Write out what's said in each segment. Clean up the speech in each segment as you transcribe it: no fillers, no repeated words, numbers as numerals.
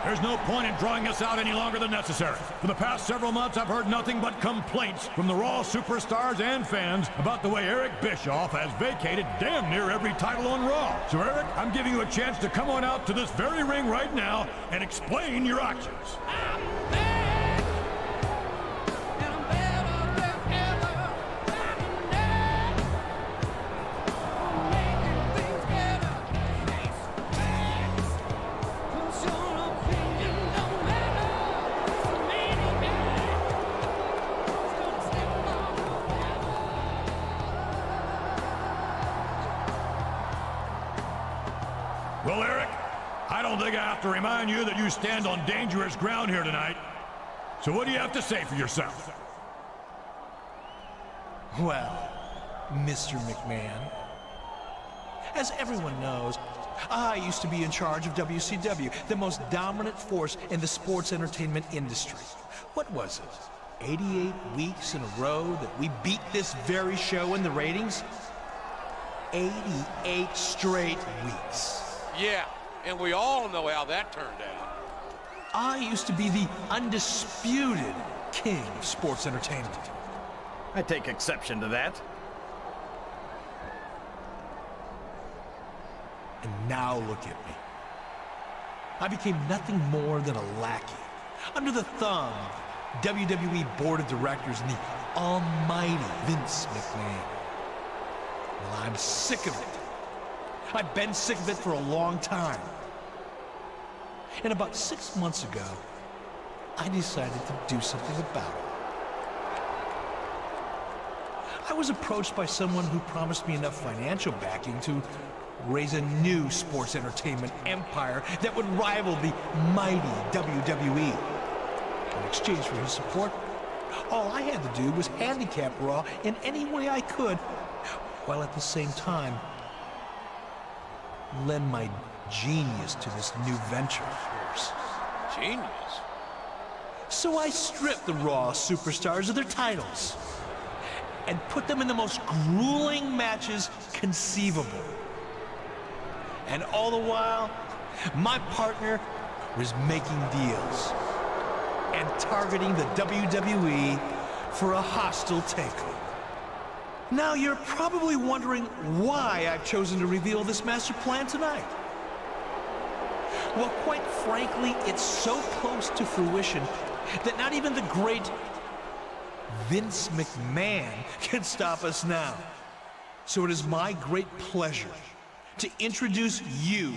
there's no point in drawing this out any longer than necessary. For the past several months, I've heard nothing but complaints from the Raw superstars and fans about the way Eric Bischoff has vacated damn near every title on Raw. So Eric, I'm giving you a chance to come on out to this very ring right now and explain your actions. Well, Eric, I don't think I have to remind you that you stand on dangerous ground here tonight. So what do you have to say for yourself? Well, Mr. McMahon, as everyone knows, I used to be in charge of WCW, the most dominant force in the sports entertainment industry. What was it? 88 weeks in a row that we beat this very show in the ratings? 88 straight weeks. Yeah, and we all know how that turned out. I used to be the undisputed king of sports entertainment. I take exception to that. And now look at me. I became nothing more than a lackey, under the thumb of WWE Board of Directors and the almighty Vince McMahon. Well, I'm sick of it. I've been sick of it for a long time. And about 6 months ago, I decided to do something about it. I was approached by someone who promised me enough financial backing to raise a new sports entertainment empire that would rival the mighty WWE. In exchange for his support, all I had to do was handicap Raw in any way I could, while at the same time lend my genius to this new venture of yours. Genius? So I stripped the Raw superstars of their titles and put them in the most grueling matches conceivable. And all the while, my partner was making deals and targeting the WWE for a hostile takeover. Now you're probably wondering why I've chosen to reveal this master plan tonight. Well, quite frankly, it's so close to fruition that not even the great Vince McMahon can stop us now. So it is my great pleasure to introduce you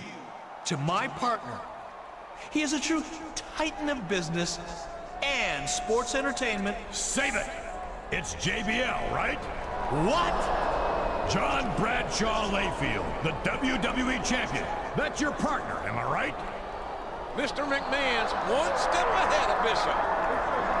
to my partner. He is a true titan of business and sports entertainment. Save it! It's JBL, right? What? John Bradshaw Layfield, the WWE Champion. That's your partner, am I right? Mr. McMahon's one step ahead of Bishop.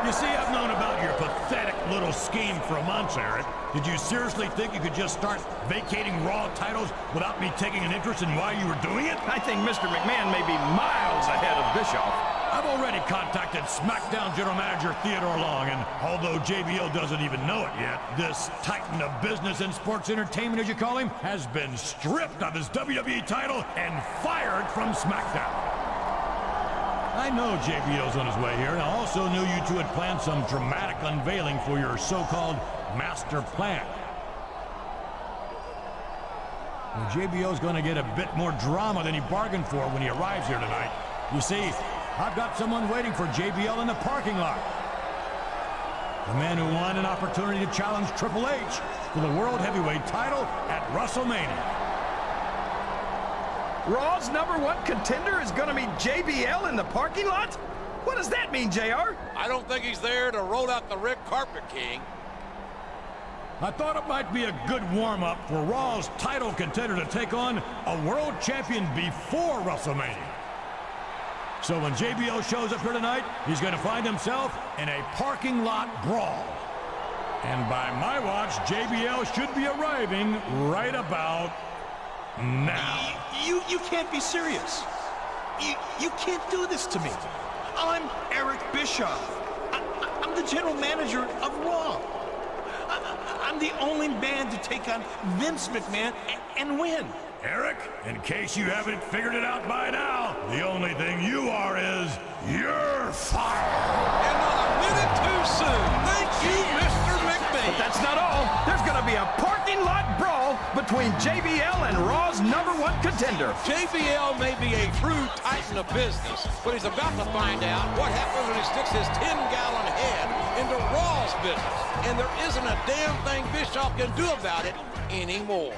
You see, I've known about your pathetic little scheme for months, Eric. Did you seriously think you could just start vacating Raw titles without me taking an interest in why you were doing it? I think Mr. McMahon may be miles ahead of Bischoff. I've already contacted SmackDown General Manager Theodore Long, and although JBL doesn't even know it yet, this titan of business and sports entertainment, as you call him, has been stripped of his WWE title and fired from SmackDown. I know JBL's on his way here, and I also knew you two had planned some dramatic unveiling for your so-called master plan. Well, JBL's going to get a bit more drama than he bargained for when he arrives here tonight. You see, I've got someone waiting for JBL in the parking lot. The man who won an opportunity to challenge Triple H for the World Heavyweight title at Wrestlemania. Raw's #1 contender is going to meet JBL in the parking lot? What does that mean, JR? I don't think he's there to roll out the red carpet, King. I thought it might be a good warm-up for Raw's title contender to take on a world champion before WrestleMania. So when JBL shows up here tonight, he's going to find himself in a parking lot brawl. And by my watch, JBL should be arriving right about now. You can't be serious. You can't do this to me. I'm Eric Bischoff. I'm the general manager of Raw. I'm the only man to take on Vince McMahon and win. Eric, in case you haven't figured it out by now, The only thing you are is, you're fired. And not a minute too soon. Thank you, Mr. McMahon. But that's not all. There's going to be a parking lot brawl between JBL and Raw's #1 contender. JBL may be a true titan of business, but he's about to find out what happens when he sticks his 10-gallon head into Raw's business. And there isn't a damn thing Bischoff can do about it anymore.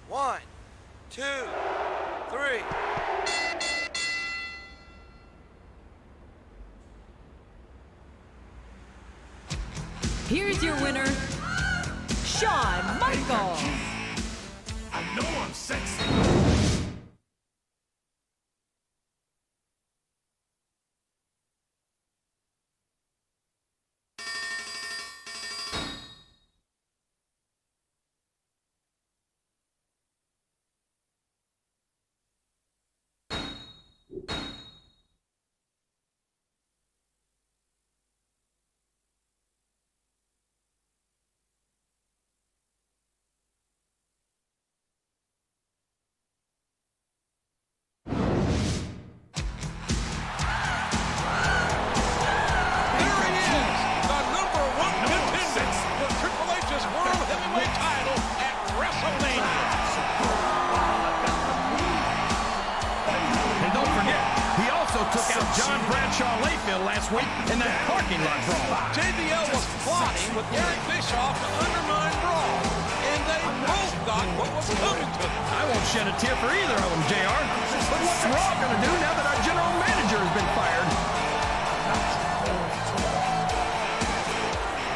One, two, three. Here's your winner, Shawn Michaels. I know I'm sexy. last week in that parking lot brawl. JBL was plotting with Eric Bischoff to undermine Raw, and they both got what was coming to them. I won't shed a tear for either of them, JR. But what's Raw going to do now that our general manager has been fired?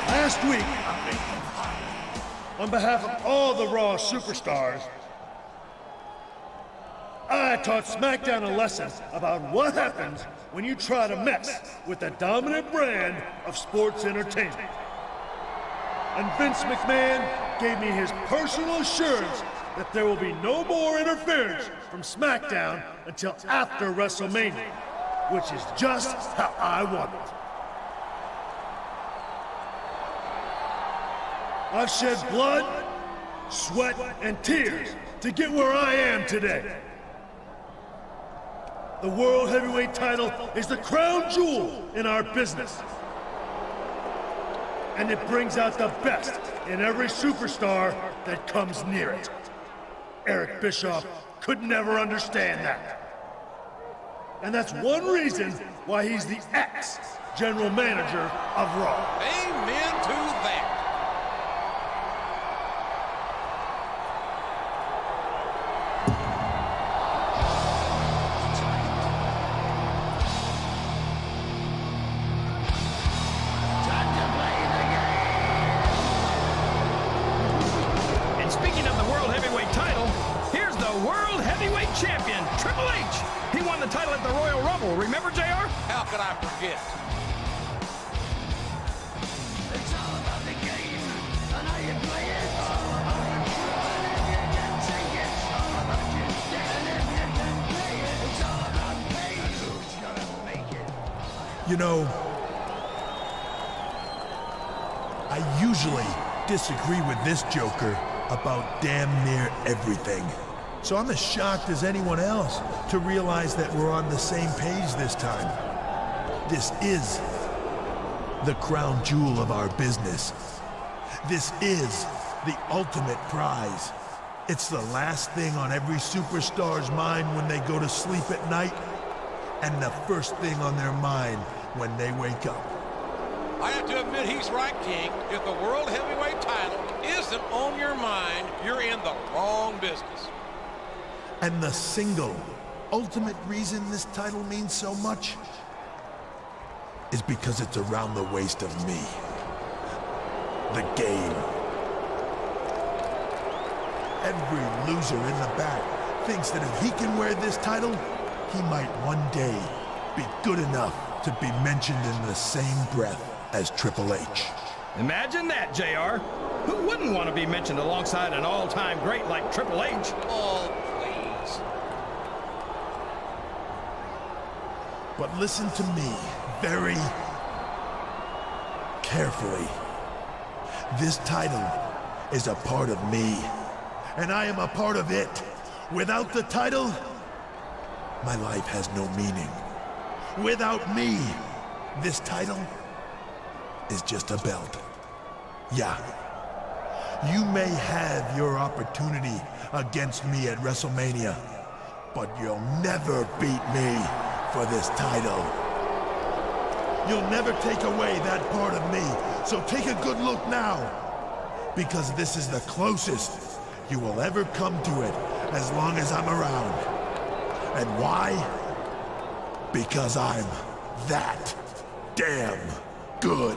Last week, on behalf of all the Raw superstars, I taught SmackDown a lesson about what happens when you try to mess with the dominant brand of sports entertainment. And Vince McMahon gave me his personal assurance that there will be no more interference from SmackDown until after WrestleMania, which is just how I want it. I've shed blood, sweat, and tears to get where I am today. The World Heavyweight title is the crown jewel in our business. And it brings out the best in every superstar that comes near it. Eric Bischoff could never understand that. And that's one reason why he's the ex-general manager of Raw. Amen to that. Champion, Triple H. He won the title at the Royal Rumble. Remember, JR? How could I forget? It's all about the game and how you play it. You know, I usually disagree with this Joker about damn near everything. So I'm as shocked as anyone else to realize that we're on the same page this time. This is the crown jewel of our business. This is the ultimate prize. It's the last thing on every superstar's mind when they go to sleep at night, and the first thing on their mind when they wake up. I have to admit he's right, King. If the World Heavyweight title isn't on your mind, you're in the wrong business. And the single, ultimate reason this title means so much is because it's around the waist of me. The game. Every loser in the back thinks that if he can wear this title, he might one day be good enough to be mentioned in the same breath as Triple H. Imagine that, JR. Who wouldn't want to be mentioned alongside an all-time great like Triple H? Oh, please. But listen to me very carefully. This title is a part of me, and I am a part of it. Without the title, my life has no meaning. Without me, this title is just a belt. Yeah, you may have your opportunity against me at WrestleMania, but you'll never beat me for this title. You'll never take away that part of me, so take a good look now, because this is the closest you will ever come to it as long as I'm around. And why? Because I'm that damn good.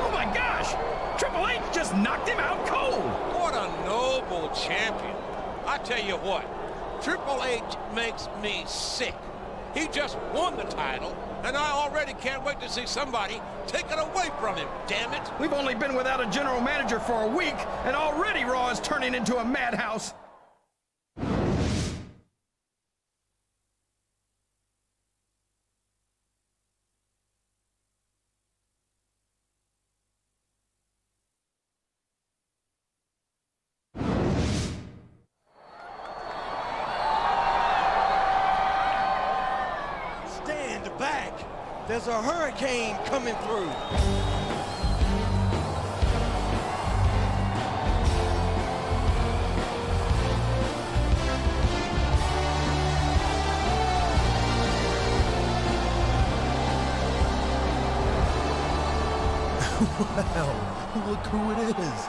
Oh my gosh! Triple H just knocked him out cold! What a noble champion. I tell you what, Triple H makes me sick. He just won the title, and I already can't wait to see somebody take it away from him, damn it. We've only been without a general manager for a week, and already Raw is turning into a madhouse. Stand back. There's a hurricane coming through. Well, look who it is.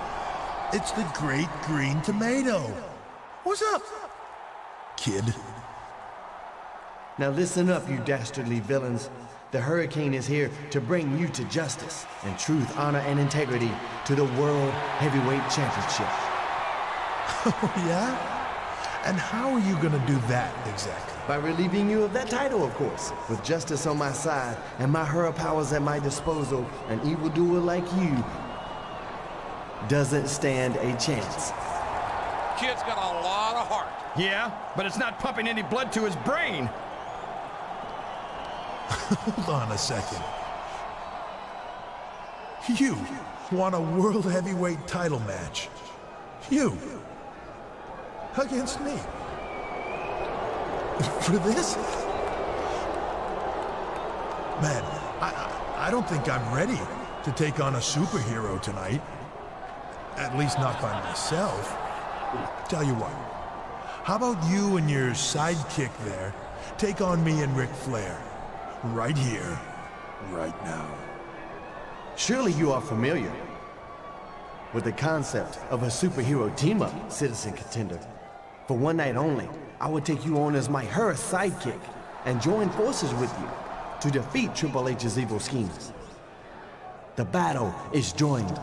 It's the Great Green Tomato. What's up, kid? Now listen up, you dastardly villains. The Hurricane is here to bring you to justice and truth, honor, and integrity to the World Heavyweight Championship. Oh, yeah? And how are you gonna do that exactly? By relieving you of that title, of course. With justice on my side and my hurrah powers at my disposal, an evildoer like you doesn't stand a chance. Kid's got a lot of heart. Yeah, but it's not pumping any blood to his brain. Hold on a second. You want a World Heavyweight title match? You? Against me? For this? Man, I don't think I'm ready to take on a superhero tonight. At least not by myself. Tell you what, how about you and your sidekick there take on me and Ric Flair? Right here, right now. Surely you are familiar with the concept of a superhero team-up, Citizen Contender. For one night only, I will take you on as my hurrah sidekick and join forces with you to defeat Triple H's evil schemes. The battle is joined.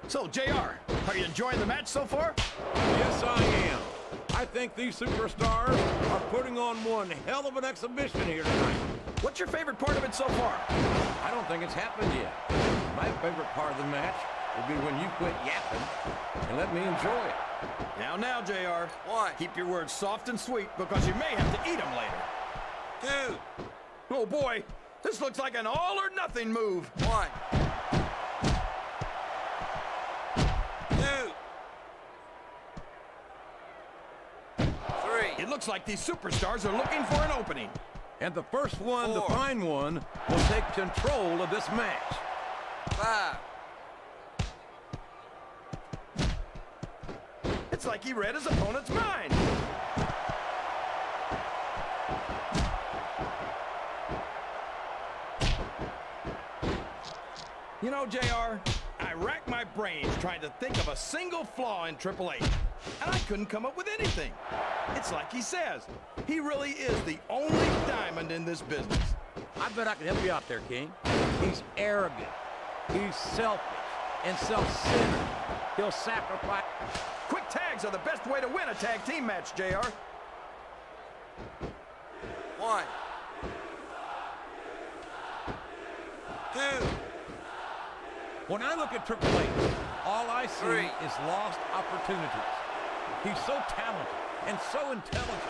So, JR, are you enjoying the match so far? Yes, I am. I think these superstars are putting on one hell of an exhibition here tonight. What's your favorite part of it so far? I don't think it's happened yet. My favorite part of the match will be when you quit yapping and let me enjoy it. Now, JR. One. Keep your words soft and sweet because you may have to eat them later. 2, Oh, boy. This looks like an all-or-nothing move. 1, 2, 3. It looks like these superstars are looking for an opening. And the first one 4. to find one will take control of this match. 5. It's like he read his opponent's mind. You know, JR, I racked my brains trying to think of a single flaw in Triple H, and I couldn't come up with anything. It's like he says, he really is the only diamond in this business. I bet I can help you out there, King. He's arrogant. He's selfish and self-centered. He'll sacrifice. Quick tags are the best way to win a tag team match, JR. 1, 2, When I look at Triple H, all I see 3. is lost opportunities. He's so talented and so intelligent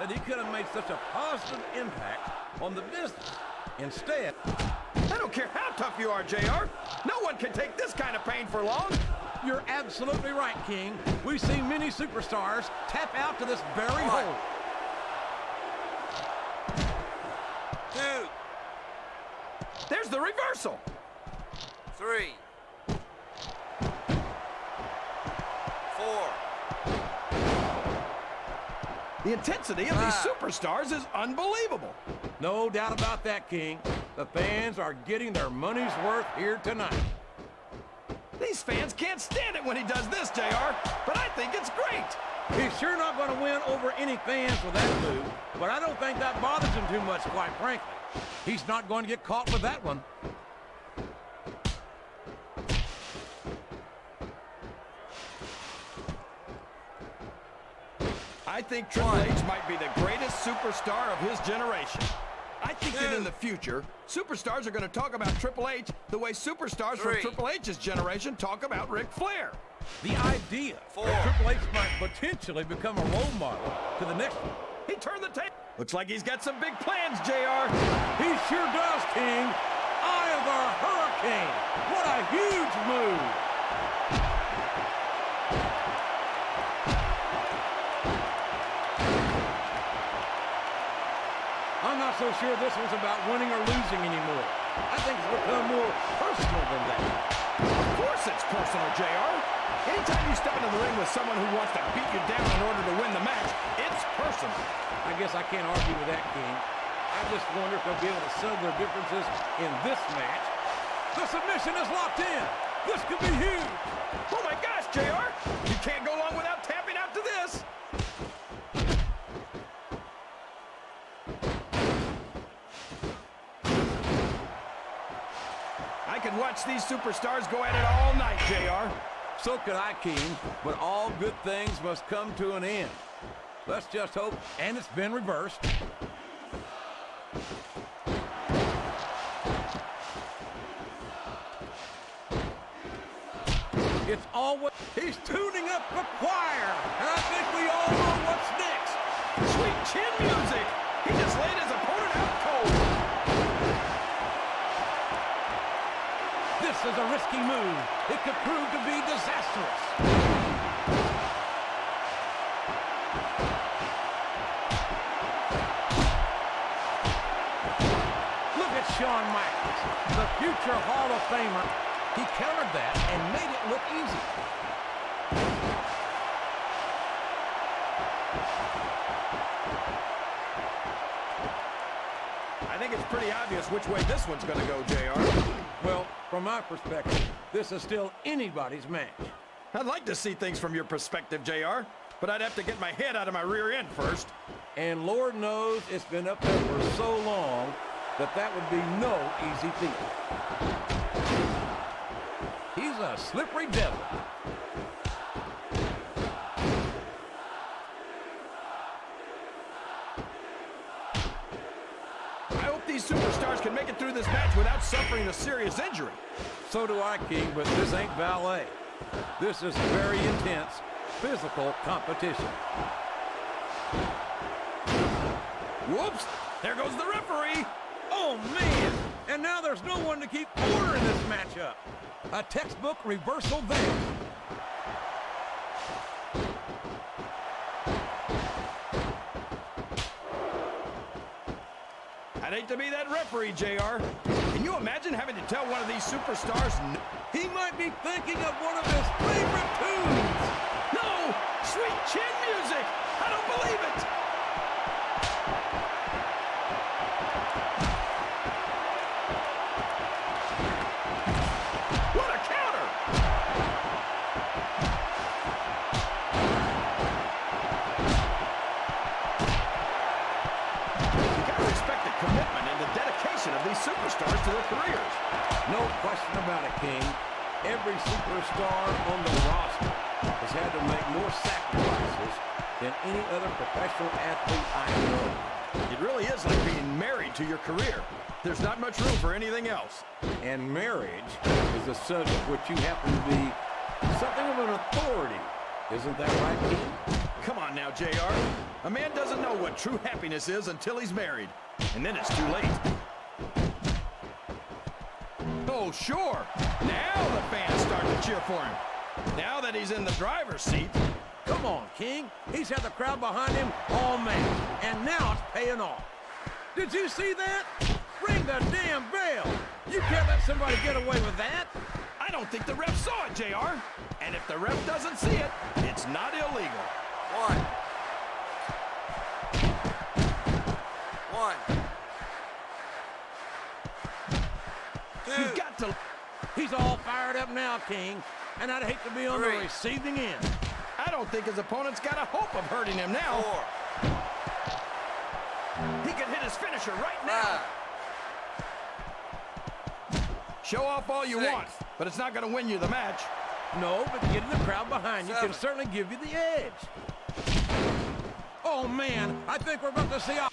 that he could have made such a positive impact on the business. Instead, I don't care how tough you are, JR. No one can take this kind of pain for long. you're absolutely right, King. We've seen many superstars tap out to this very hole. 2, There's the reversal. 3, 4. The intensity of these superstars is unbelievable. No doubt about that, King. The fans are getting their money's worth here tonight. These fans can't stand it when he does this, JR, but I think it's great. He's sure not going to win over any fans with that move, but I don't think that bothers him too much, quite frankly. He's not going to get caught with that one. I think Triple H might be the greatest superstar of his generation. I think that in the future, superstars are going to talk about Triple H the way superstars from Triple H's generation talk about Ric Flair. The idea that Triple H might potentially become a role model to the next one He turned the table. Looks like he's got some big plans, JR. He sure does, King. Eye of our hurricane. What a huge move. I'm not so sure this one's about winning or losing anymore. I think it's become more personal than that. Of course it's personal, JR. Anytime you step into the ring with someone who wants to beat you down in order to win the match, it's personal. I guess I can't argue with that, King. I just wonder if they'll be able to settle their differences in this match. The submission is locked in. This could be huge. Oh my gosh, JR! You can't go long without tapping out to this. I could watch these superstars go at it all night, JR. So could I, King, but all good things must come to an end. Let's just hope, and it's been reversed. It's always, he's tuning up the choir, and I think we all know what's next. Sweet chin music. He just laid his opponent out cold. This is a risky move. It could prove to be disastrous. Look at Shawn Michaels, the future Hall of Famer. He countered that and made it look easy. I think it's pretty obvious which way this one's going to go, JR. Well, from my perspective, this is still anybody's match. I'd like to see things from your perspective, JR, but I'd have to get my head out of my rear end first. And Lord knows it's been up there for so long that that would be no easy feat. He's a slippery devil. I hope these superstars can make it through this match without suffering a serious injury. So do I, King, but this ain't ballet. This is very intense, physical competition. Whoops! There goes the referee! Oh, man! And now there's no one to keep order in this matchup. A textbook reversal there. I'd hate to be that referee, JR. Can you imagine having to tell one of these superstars no? He might be thinking of one of his favorite tunes. No! Sweet chin music! I don't believe it! What a counter! You gotta respect the commitment and the dedication of these superstars to their careers. No question about it, King. Every superstar on the roster has had to make more sacrifices than any other professional athlete I know. It really is like being married to your career. There's not much room for anything else. And marriage is a subject which you happen to be something of an authority. Isn't that right, King? Come on now, JR. A man doesn't know what true happiness is until he's married. And then it's too late. Oh, sure. Now the fans start to cheer for him. Now that he's in the driver's seat. Come on, King. He's had the crowd behind him all match, and now it's paying off. Did you see that? Ring the damn bell. You can't let somebody get away with that. I don't think the ref saw it, JR. And if the ref doesn't see it, it's not illegal. One. You've got to... He's all fired up now, King, and I'd hate to be on the receiving end. I don't think his opponent's got a hope of hurting him now. He could hit his finisher right now. Show off all you want, but it's not going to win you the match. No, but getting the crowd behind you can certainly give you the edge. Oh, man, I think we're about to see a...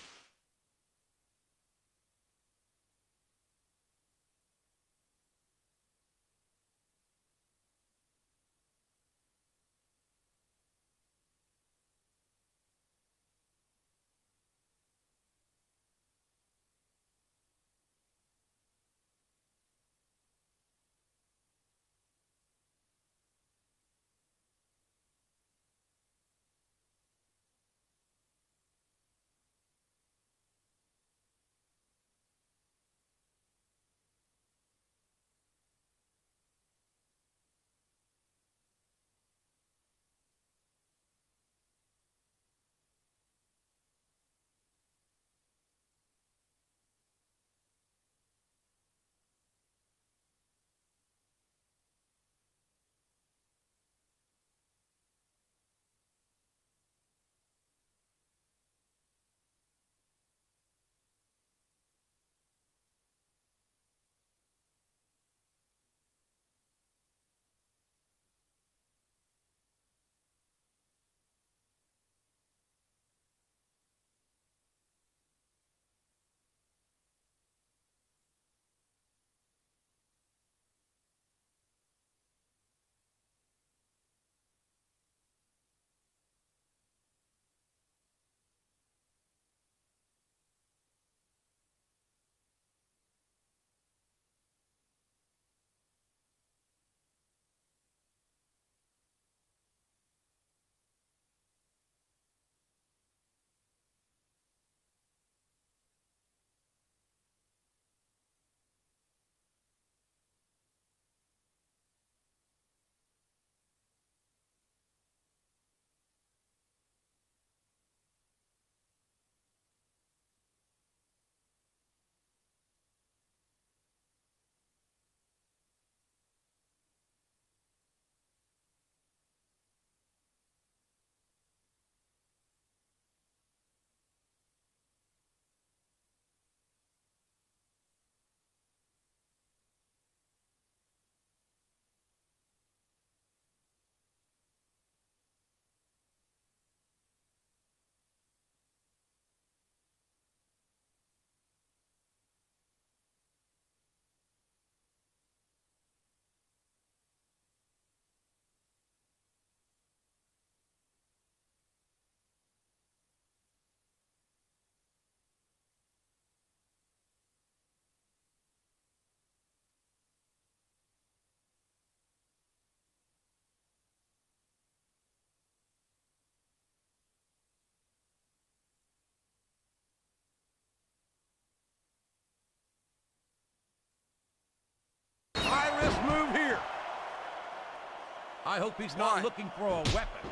I hope he's not looking for a weapon.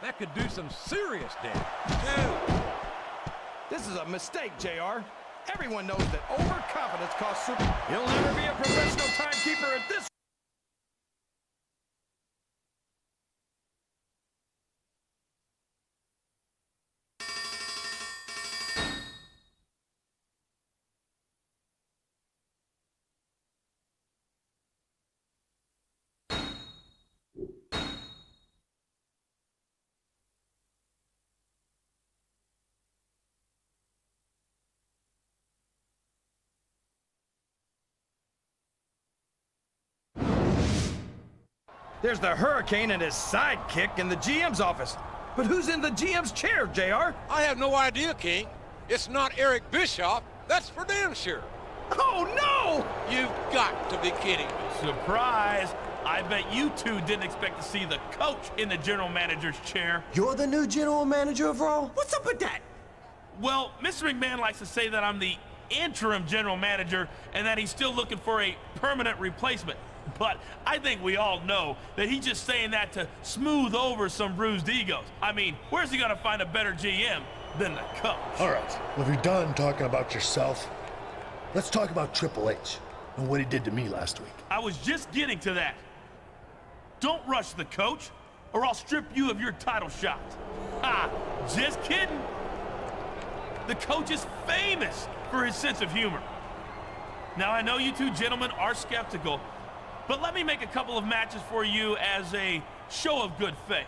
That could do some serious damage. This is a mistake, JR. Everyone knows that overconfidence costs Super. He'll never be a professional timekeeper at this. There's the Hurricane and his sidekick in the GM's office. But who's in the GM's chair, JR? I have no idea, King. It's not Eric Bischoff. That's for damn sure. Oh, no! You've got to be kidding me. Surprise! I bet you two didn't expect to see the coach in the general manager's chair. You're the new general manager of Raw? What's up with that? Well, Mr. McMahon likes to say that I'm the interim general manager and that he's still looking for a permanent replacement. But I think we all know that he's just saying that to smooth over some bruised egos. I mean, where's he gonna find a better GM than the coach? All right, well, if you're done talking about yourself, let's talk about Triple H and what he did to me last week. I was just getting to that. Don't rush the coach, or I'll strip you of your title shot. Ha! Just kidding. The coach is famous for his sense of humor. Now, I know you two gentlemen are skeptical, but let me make a couple of matches for you as a show of good faith.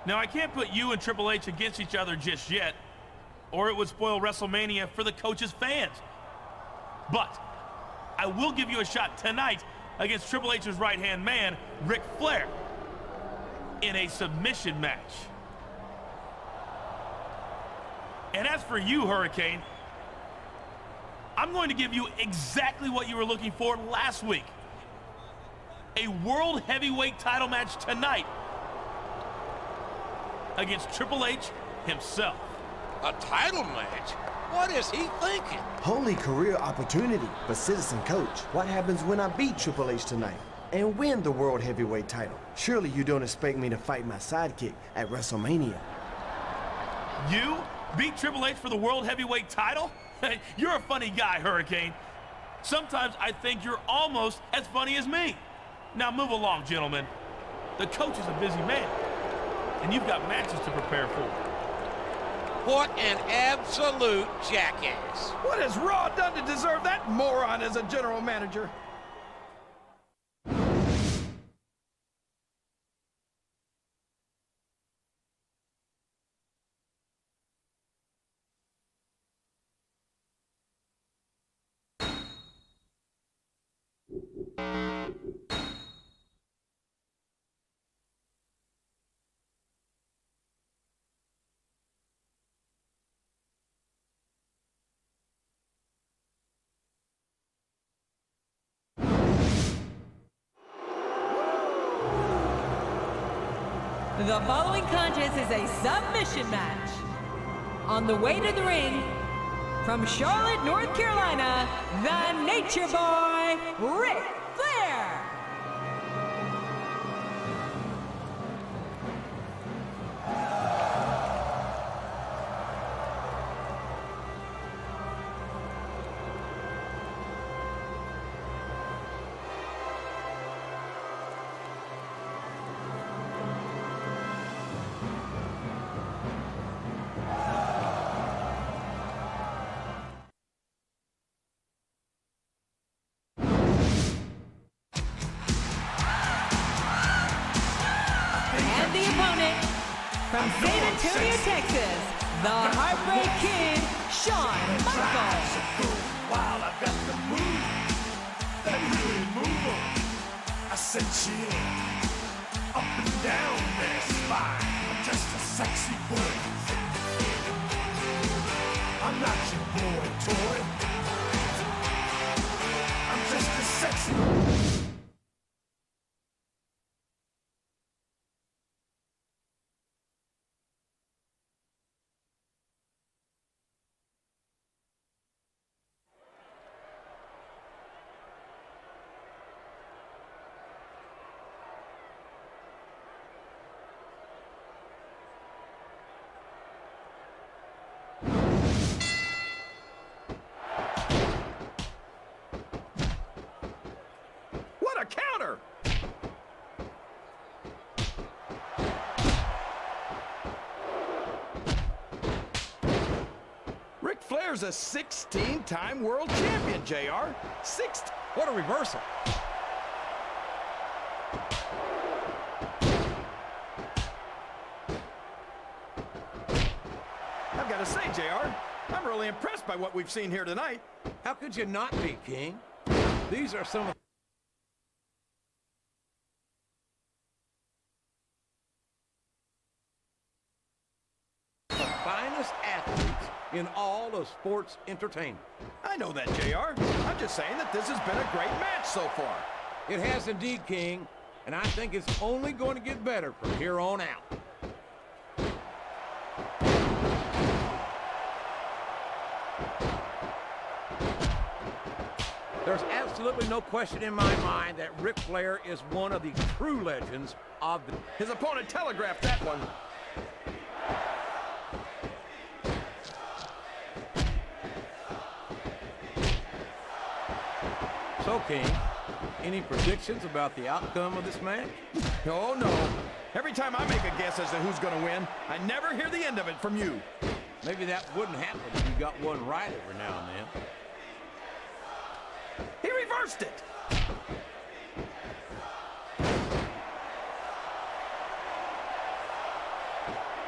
Now, I can't put you and Triple H against each other just yet, or it would spoil WrestleMania for the coach's fans. But I will give you a shot tonight against Triple H's right-hand man, Ric Flair, in a submission match. And as for you, Hurricane, I'm going to give you exactly what you were looking for last week. A World Heavyweight title match tonight against Triple H himself. A title match? What is he thinking? Holy career opportunity. But Citizen Coach, what happens when I beat Triple H tonight and win the World Heavyweight title? Surely you don't expect me to fight my sidekick at WrestleMania. You beat Triple H for the World Heavyweight title? You're a funny guy, Hurricane. Sometimes I think you're almost as funny as me. Now move along, gentlemen. The coach is a busy man, and you've got matches to prepare for. What an absolute jackass. What has Raw done to deserve that moron as a general manager? The following contest is a submission match. On the way to the ring, from Charlotte, North Carolina, the Nature Boy, Ric Flair. From San Antonio, Texas, the Heartbreak Kid, Shawn Michaels. While I've got the move, that really move 'em. I said chill, up and down their spine. I'm just a sexy boy. I'm not your boy toy. I'm just a sexy. Flair's a 16-time world champion, JR. What a reversal. I've got to say, JR, I'm really impressed by what we've seen here tonight. How could you not be, King? These are some of the finest athletes in all of sports entertainment. I know that, JR. I'm just saying that this has been a great match so far. It has indeed, King, and I think it's only going to get better from here on out. There's absolutely no question in my mind that Ric Flair is one of the true legends of the... His opponent telegraphed that one. So, King, any predictions about the outcome of this match? Oh, no. Every time I make a guess as to who's going to win, I never hear the end of it from you. Maybe that wouldn't happen if you got one right every now and then. He reversed it.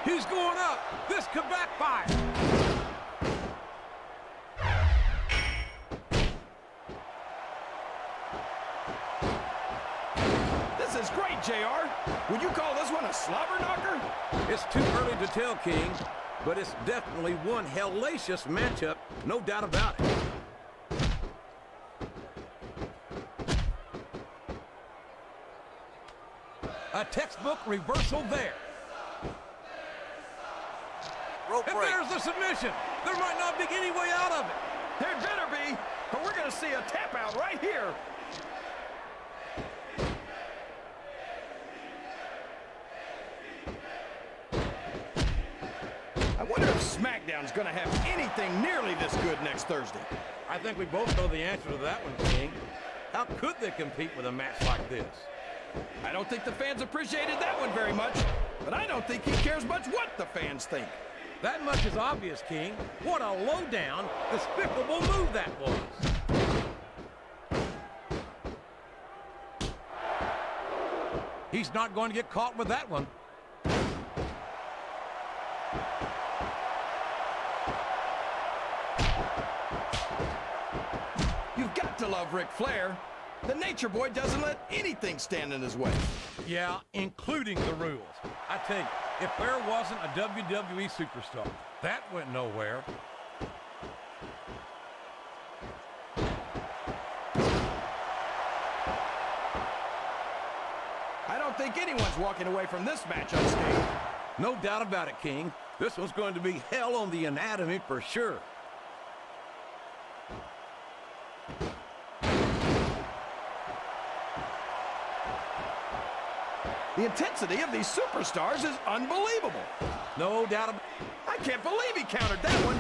He's going up. This could backfire. This is great, JR. Would you call this one a slobber knocker? It's too early to tell, King, but it's definitely one hellacious matchup, no doubt about it. A textbook reversal there. Rope And break. there's the submission. There might not be any way out of it. There better be, but we're going to see a tap out right here. I wonder if SmackDown's going to have anything nearly this good next Thursday. I think we both know the answer to that one, King. How could they compete with a match like this? I don't think the fans appreciated that one very much, but I don't think he cares much what the fans think. That much is obvious, King. What a low-down, despicable move that was. He's not going to get caught with that one. You've got to love Ric Flair. The Nature Boy doesn't let anything stand in his way. Yeah, including the rules. I tell you, if Flair wasn't a WWE superstar, that went nowhere. I don't think anyone's walking away from this match unscathed. No doubt about it, King. This one's going to be hell on the anatomy for sure. The intensity of these superstars is unbelievable. No doubt about it. I can't believe he countered that one.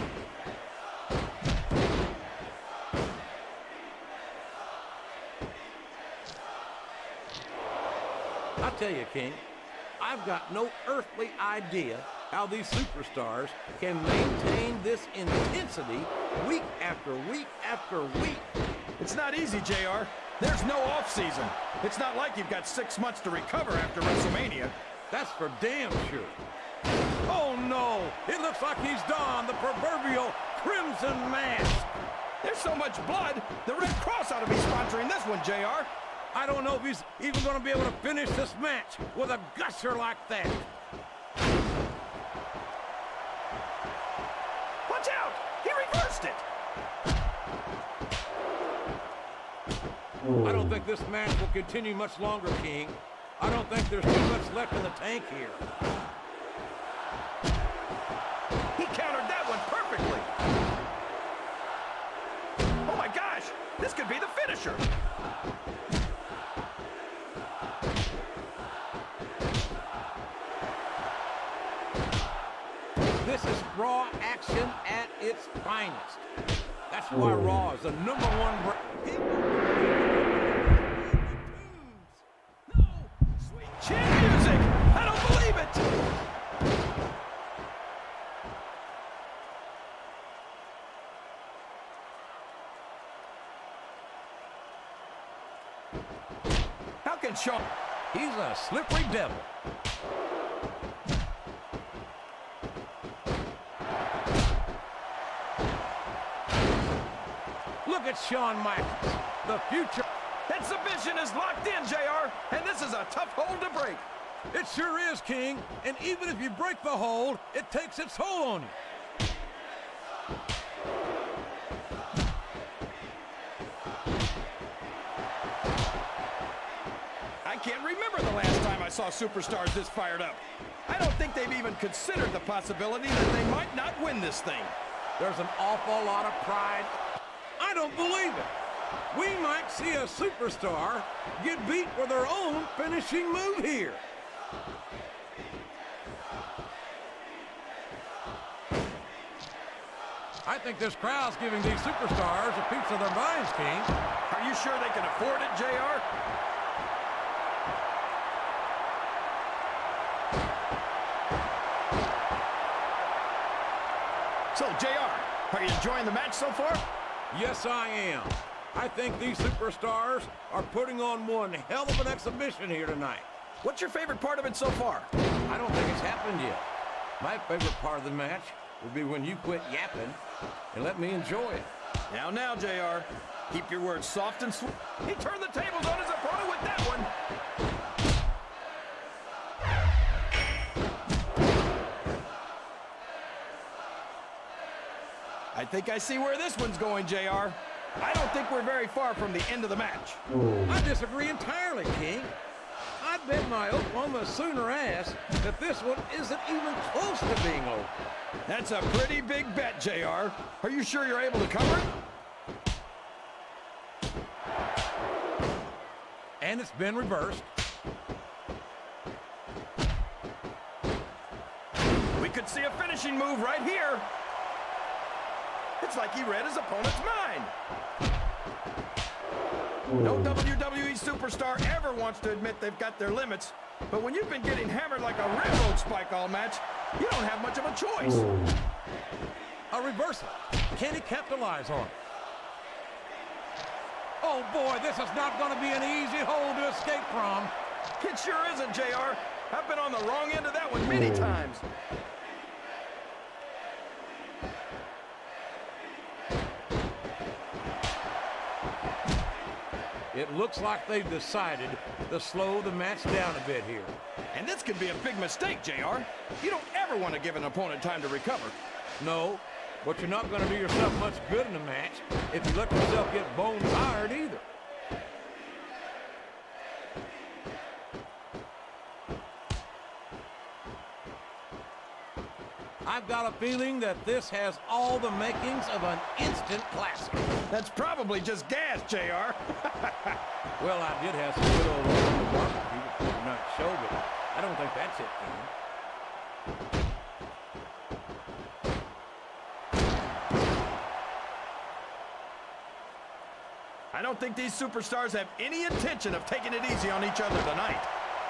I tell you, King, I've got no earthly idea how these superstars can maintain this intensity week after week after week. It's not easy, JR. There's no off-season. It's not like you've got 6 months to recover after Wrestlemania. That's for damn sure. Oh, no. It looks like he's donned the proverbial crimson mask. There's so much blood, the Red Cross ought to be sponsoring this one, JR. I don't know if he's even going to be able to finish this match with a gusher like that. Watch out! He reversed it! I don't think this match will continue much longer, King. I don't think there's too much left in the tank here. He countered that one perfectly. Oh my gosh! This could be the finisher! This is Raw action at its finest. That's why Raw is the #1 brand. Chin music! I don't believe it! at Shawn. He's a slippery devil. Look at Shawn Michaels, the future. That submission is locked in, JR, and this is a tough hold to break. It sure is, King. And even if you break the hold, it takes its toll on you. I can't remember the last time I saw superstars this fired up. I don't think they've even considered the possibility that they might not win this thing. There's an awful lot of pride. I don't believe it. We might see a superstar get beat with their own finishing move here. I think this crowd's giving these superstars a piece of their minds, King. Are you sure they can afford it, JR? So, JR, are you enjoying the match so far? Yes, I am. I think these superstars are putting on one hell of an exhibition here tonight. What's your favorite part of it so far? I don't think it's happened yet. My favorite part of the match will be when you quit yapping and let me enjoy it. Now, JR. Keep your words soft and sweet. He turned the tables on his opponent with that one. I think I see where this one's going, JR. I don't think we're very far from the end of the match. I disagree entirely, King. I'd bet my Oklahoma Sooner ass that this one isn't even close to being over. That's a pretty big bet, JR. Are you sure you're able to cover it? And it's been reversed. We could see a finishing move right here. It's like he read his opponent's mind. No WWE superstar ever wants to admit they've got their limits, but when you've been getting hammered like a railroad spike all match, you don't have much of a choice. A reversal. Can he capitalize on it? Oh boy, this is not going to be an easy hole to escape from. It sure isn't, JR. I've been on the wrong end of that one many times. It looks like they've decided to slow the match down a bit here. And this could be a big mistake, JR. You don't ever want to give an opponent time to recover. No, but you're not going to do yourself much good in a match if you let yourself get bone tired either. I've got a feeling that this has all the makings of an instant classic. That's probably just gas, JR. Well, I did have some good old barbecue before tonight's show, but I don't think that's it, King. I don't think these superstars have any intention of taking it easy on each other tonight.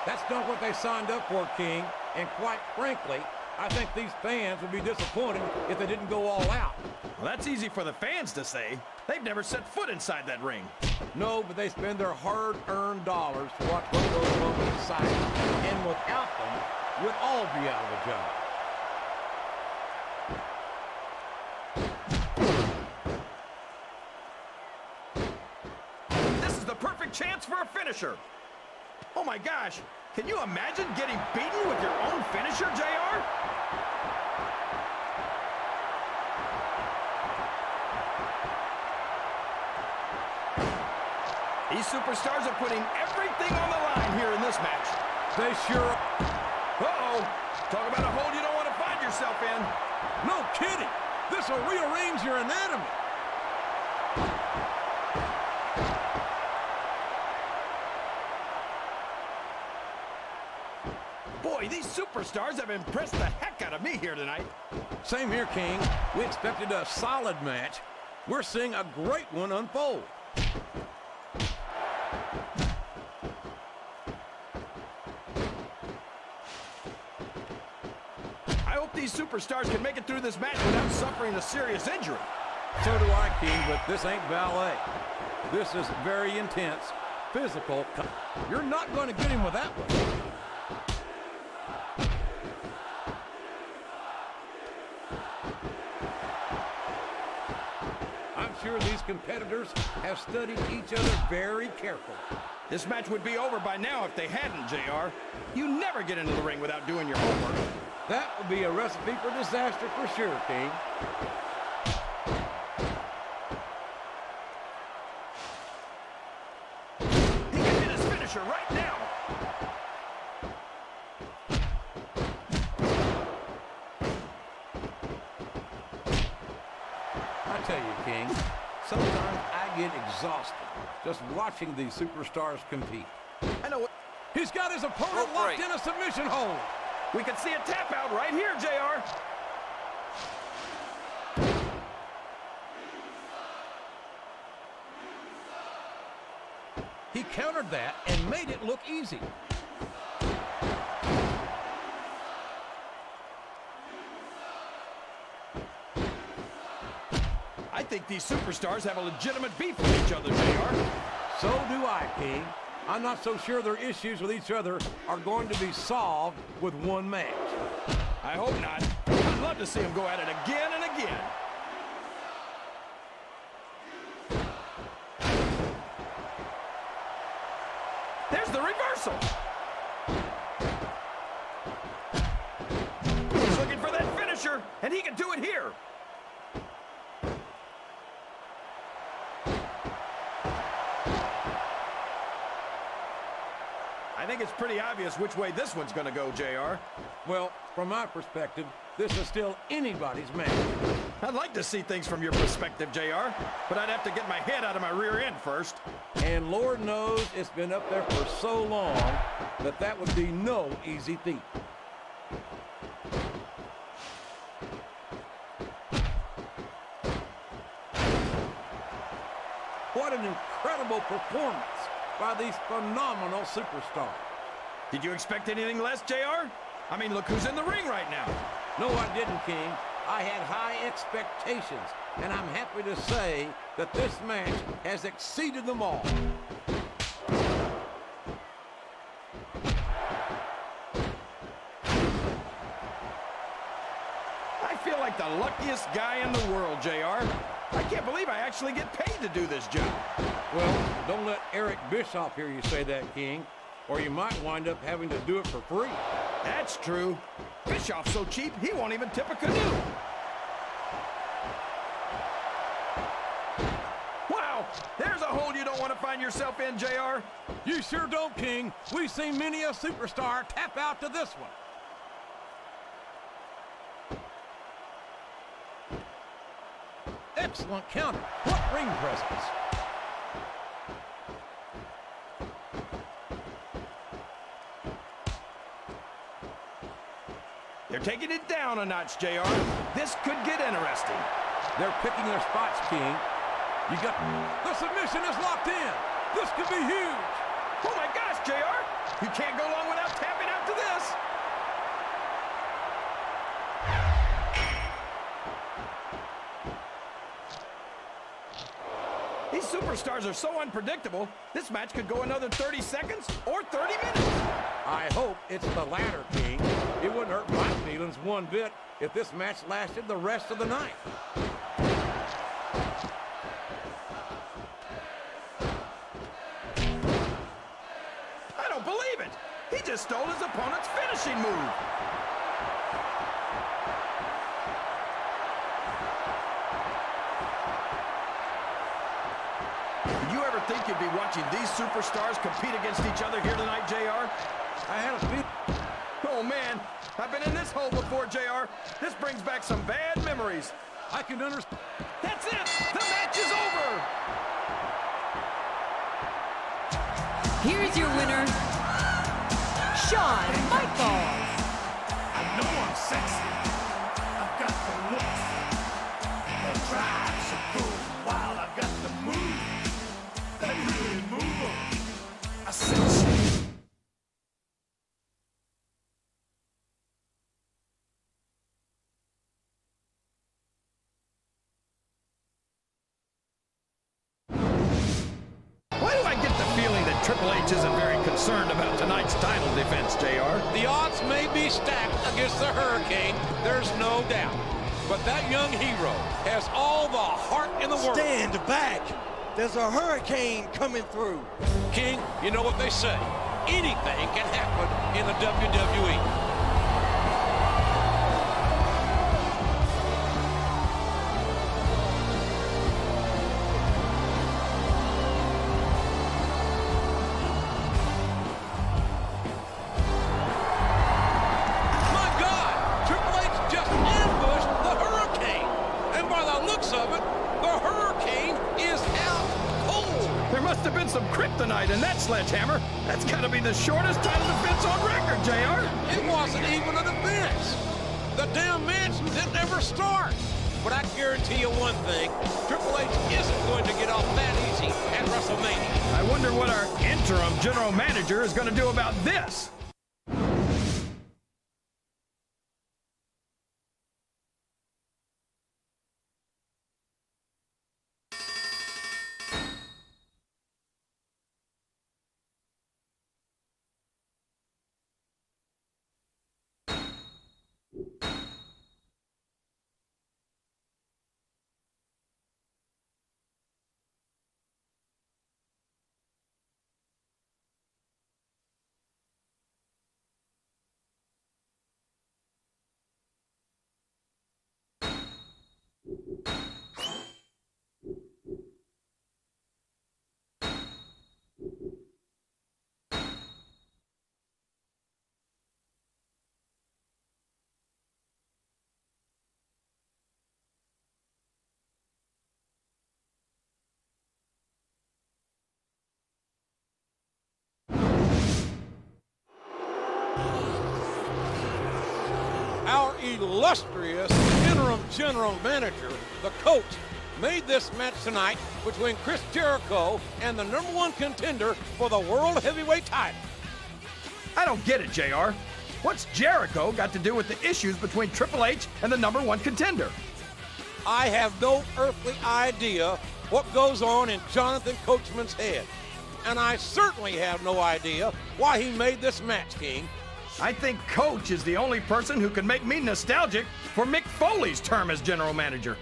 That's not what they signed up for, King. And quite frankly, I think these fans would be disappointed if they didn't go all out. Well, that's easy for the fans to say. They've never set foot inside that ring. No, but they spend their hard-earned dollars to watch what goes on inside. And without them, we'd all be out of a job. This is the perfect chance for a finisher. Oh my gosh, can you imagine getting beaten with your own finisher, JR? These superstars are putting everything on the line here in this match. They sure are. Uh-oh. Talk about a hole you don't want to find yourself in. No kidding. This will rearrange your anatomy. Boy, these superstars have impressed the heck out of me here tonight. Same here, King. We expected a solid match. We're seeing a great one unfold. I hope these superstars can make it through this match without suffering a serious injury. So do I, King, but this ain't ballet. This is very intense, physical. You're not going to get him with that one. I'm sure these competitors have studied each other very carefully. This match would be over by now if they hadn't, JR. You never get into the ring without doing your homework. That would be a recipe for disaster for sure, King. He can hit his finisher right now. I tell you, King, sometimes I get exhausted just watching these superstars compete. I know what. He's got his opponent locked in a submission hold. We can see a tap out right here, JR. He countered that and made it look easy. I think these superstars have a legitimate beef with each other, JR. So do I, King. I'm not so sure their issues with each other are going to be solved with one match. I hope not. I'd love to see them go at it again and again. There's the reversal. He's looking for that finisher, and he can do it here. I think it's pretty obvious which way this one's going to go, JR. Well, from my perspective, this is still anybody's match. I'd like to see things from your perspective, JR, but I'd have to get my head out of my rear end first. And Lord knows it's been up there for so long that that would be no easy feat. What an incredible performance by these phenomenal superstars. Did you expect anything less, JR? I mean, look who's in the ring right now. No, I didn't, King. I had high expectations, and I'm happy to say that this match has exceeded them all. I feel like the luckiest guy in the world, JR. I can't believe I actually get paid to do this job. Well, don't let Eric Bischoff hear you say that, King, or you might wind up having to do it for free. That's true. Bischoff's so cheap, he won't even tip a canoe. Wow, there's a hole you don't want to find yourself in, JR. You sure don't, King. We've seen many a superstar tap out to this one. Excellent counter. What ring presence. They're taking it down a notch, JR. This could get interesting. They're picking their spots, King. You got... The submission is locked in. This could be huge. Oh my gosh, JR! You can't go long without tapping out to this. These superstars are so unpredictable, this match could go another 30 seconds or 30 minutes. I hope it's the latter, King. It wouldn't hurt my feelings one bit if this match lasted the rest of the night. I don't believe it. He just stole his opponent's finishing move. Did you ever think you'd be watching these superstars compete against each other here tonight, JR? I had a feeling. Oh, man. I've been in this hole before, JR. This brings back some bad memories. I can understand. That's it. The match is over. Here's your winner, Shawn Michaels. I know I'm sexy. I've got the looks. The drive so cool. Wild. I've got the move. That really move 'em. I said shit. Triple H isn't very concerned about tonight's title defense, JR. The odds may be stacked against the Hurricane, there's no doubt. But that young hero has all the heart in the world. Stand back. There's a hurricane coming through. King, you know what they say. Anything can happen in the WWE. Kryptonite in that sledgehammer. That's got to be the shortest title defense on record, JR. It wasn't even a defense. The damn match didn't ever start. But I guarantee you one thing, Triple H isn't going to get off that easy at WrestleMania. I wonder what our interim general manager is going to do about this. Our illustrious interim general manager, the coach, made this match tonight between Chris Jericho and the #1 contender for the World Heavyweight title. I don't get it, JR. What's Jericho got to do with the issues between Triple H and the #1 contender? I have no earthly idea what goes on in Jonathan Coachman's head. And I certainly have no idea why he made this match, King. I think Coach is the only person who can make me nostalgic for Mick Foley's term as general manager.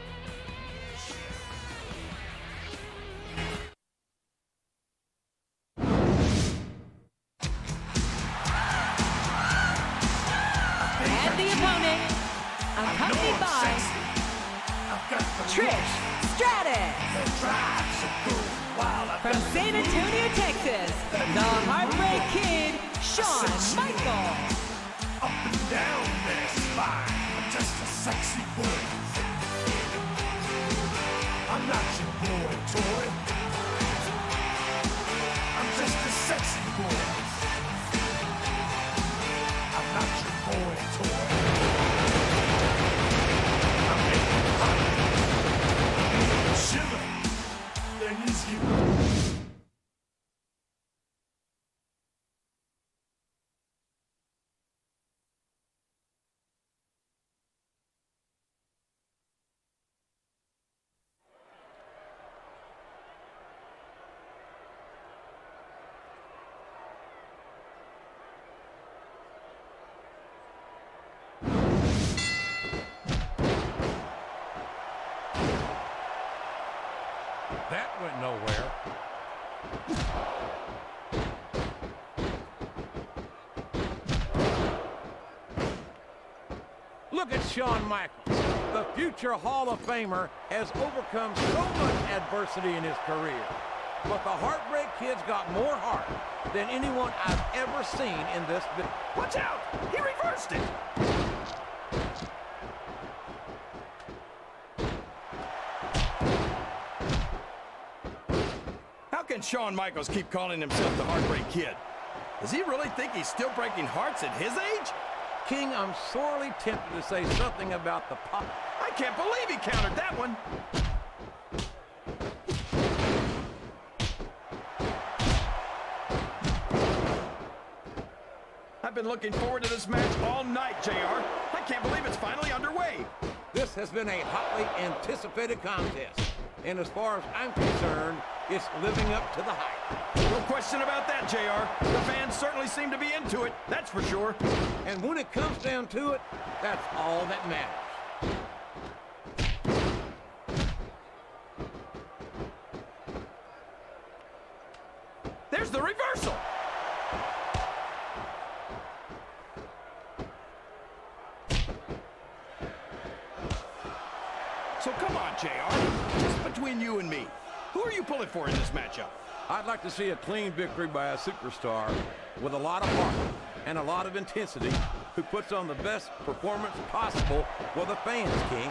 And the opponent, accompanied by Trish Stratus. From San Antonio, Texas, the Heartbreak Kid, Shawn Michaels. Up and down their spine, I'm just a sexy boy. I'm not your boy toy. I'm just a sexy boy. I'm not your boy toy. I make you hot. You shiver. Then you That went nowhere. Look at Shawn Michaels. The future Hall of Famer has overcome so much adversity in his career. But the Heartbreak Kid's got more heart than anyone I've ever seen in this business. Watch out! He reversed it! How can Shawn Michaels keep calling himself the Heartbreak Kid? Does he really think he's still breaking hearts at his age? King, I'm sorely tempted to say something about the pop. I can't believe he countered that one. I've been looking forward to this match all night, JR. I can't believe it's finally underway. This has been a hotly anticipated contest. And as far as I'm concerned, it's living up to the hype. No question about that, JR. The fans certainly seem to be into it, that's for sure. And when it comes down to it, that's all that matters. There's the reversal. So come on, JR. Just between you and me, who are you pulling for in this matchup? I'd like to see a clean victory by a superstar with a lot of heart and a lot of intensity who puts on the best performance possible for the fans, King.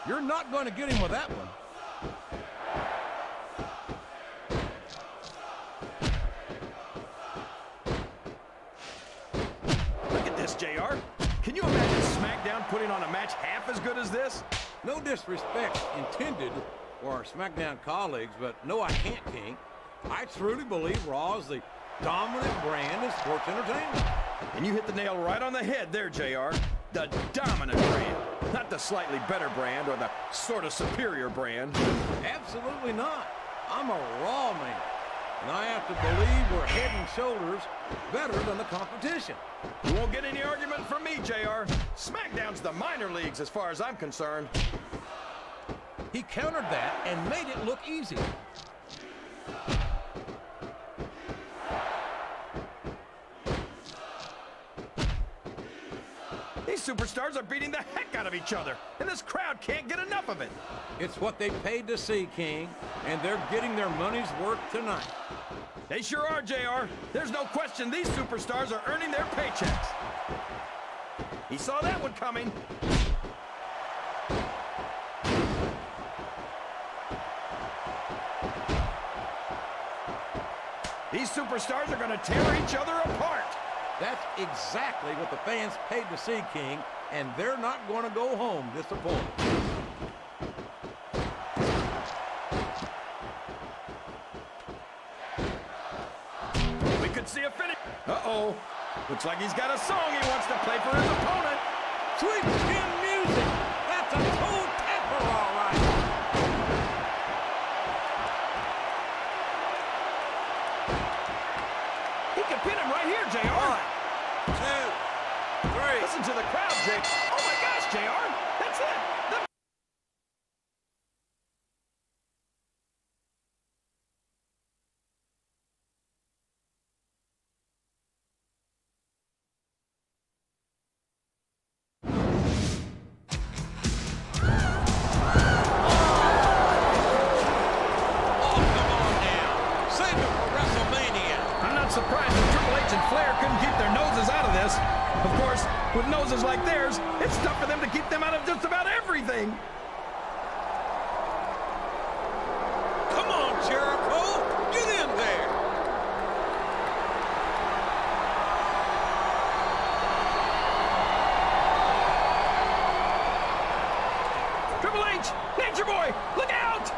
You're not going to get him with that one. Look at this, JR. Can you imagine SmackDown putting on a match half as good as this? No disrespect intended for our SmackDown colleagues, but no, I can't, King. I truly believe Raw is the dominant brand in sports entertainment. And you hit the nail right on the head there, JR. The dominant brand. Not the slightly better brand or the sort of superior brand. Absolutely not. I'm a Raw man. And I have to believe we're head and shoulders better than the competition. You won't get any argument from me, JR. SmackDown's the minor leagues as far as I'm concerned. He countered that and made it look easy. These superstars are beating the heck out of each other, and this crowd can't get enough of it. It's what they paid to see, King, and they're getting their money's worth tonight. They sure are, JR. There's no question these superstars are earning their paychecks. He saw that one coming. These superstars are going to tear each other apart. That's exactly what the fans paid to see, King, and they're not going to go home disappointed. We could see a finish. Uh-oh. Looks like he's got a song he wants to play for his opponent. Sweet chin music. That's a toe tapper, all right. He can pin him right here, JR. 1, 2, 3. Listen to the crowd, Jake. Oh my gosh, JR. That's it. Surprised that Triple H and Flair couldn't keep their noses out of this. Of course, with noses like theirs, it's tough for them to keep them out of just about everything. Come on, Jericho. Get in there. Triple H, Nature Boy, look out!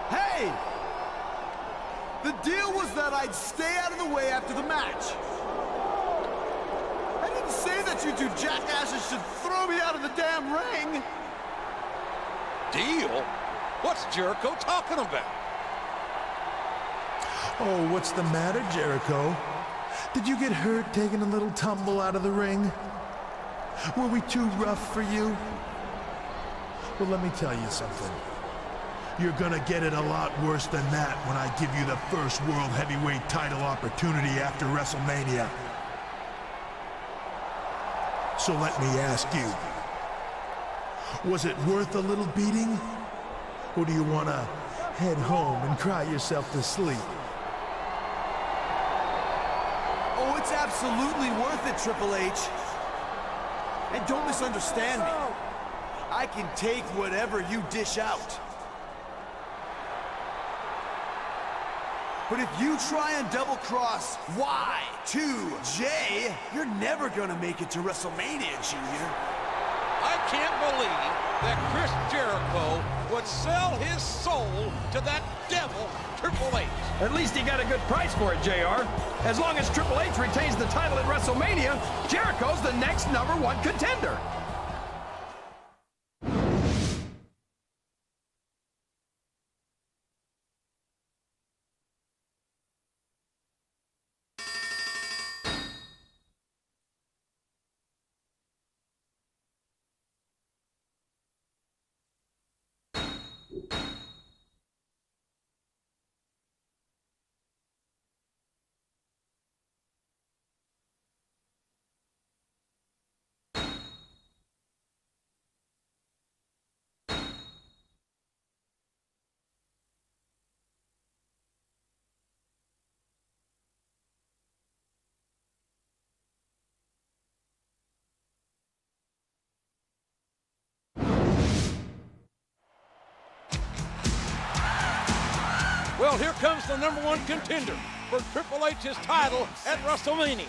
Hey! The deal was that I'd stay out of the way after the match. I didn't say that you two jackasses should throw me out of the damn ring. Deal? What's Jericho talking about? Oh, what's the matter, Jericho? Did you get hurt taking a little tumble out of the ring? Were we too rough for you? Well, let me tell you something. You're gonna get it a lot worse than that when I give you the first World Heavyweight title opportunity after WrestleMania. So let me ask you, was it worth a little beating? Or do you wanna head home and cry yourself to sleep? Oh, it's absolutely worth it, Triple H. And don't misunderstand me. I can take whatever you dish out. But if you try and double-cross Y2J, you're never gonna make it to WrestleMania, Junior. I can't believe that Chris Jericho would sell his soul to that devil, Triple H. At least he got a good price for it, JR. As long as Triple H retains the title at WrestleMania, Jericho's the next #1 contender. Well, here comes the #1 contender for Triple H's title at WrestleMania.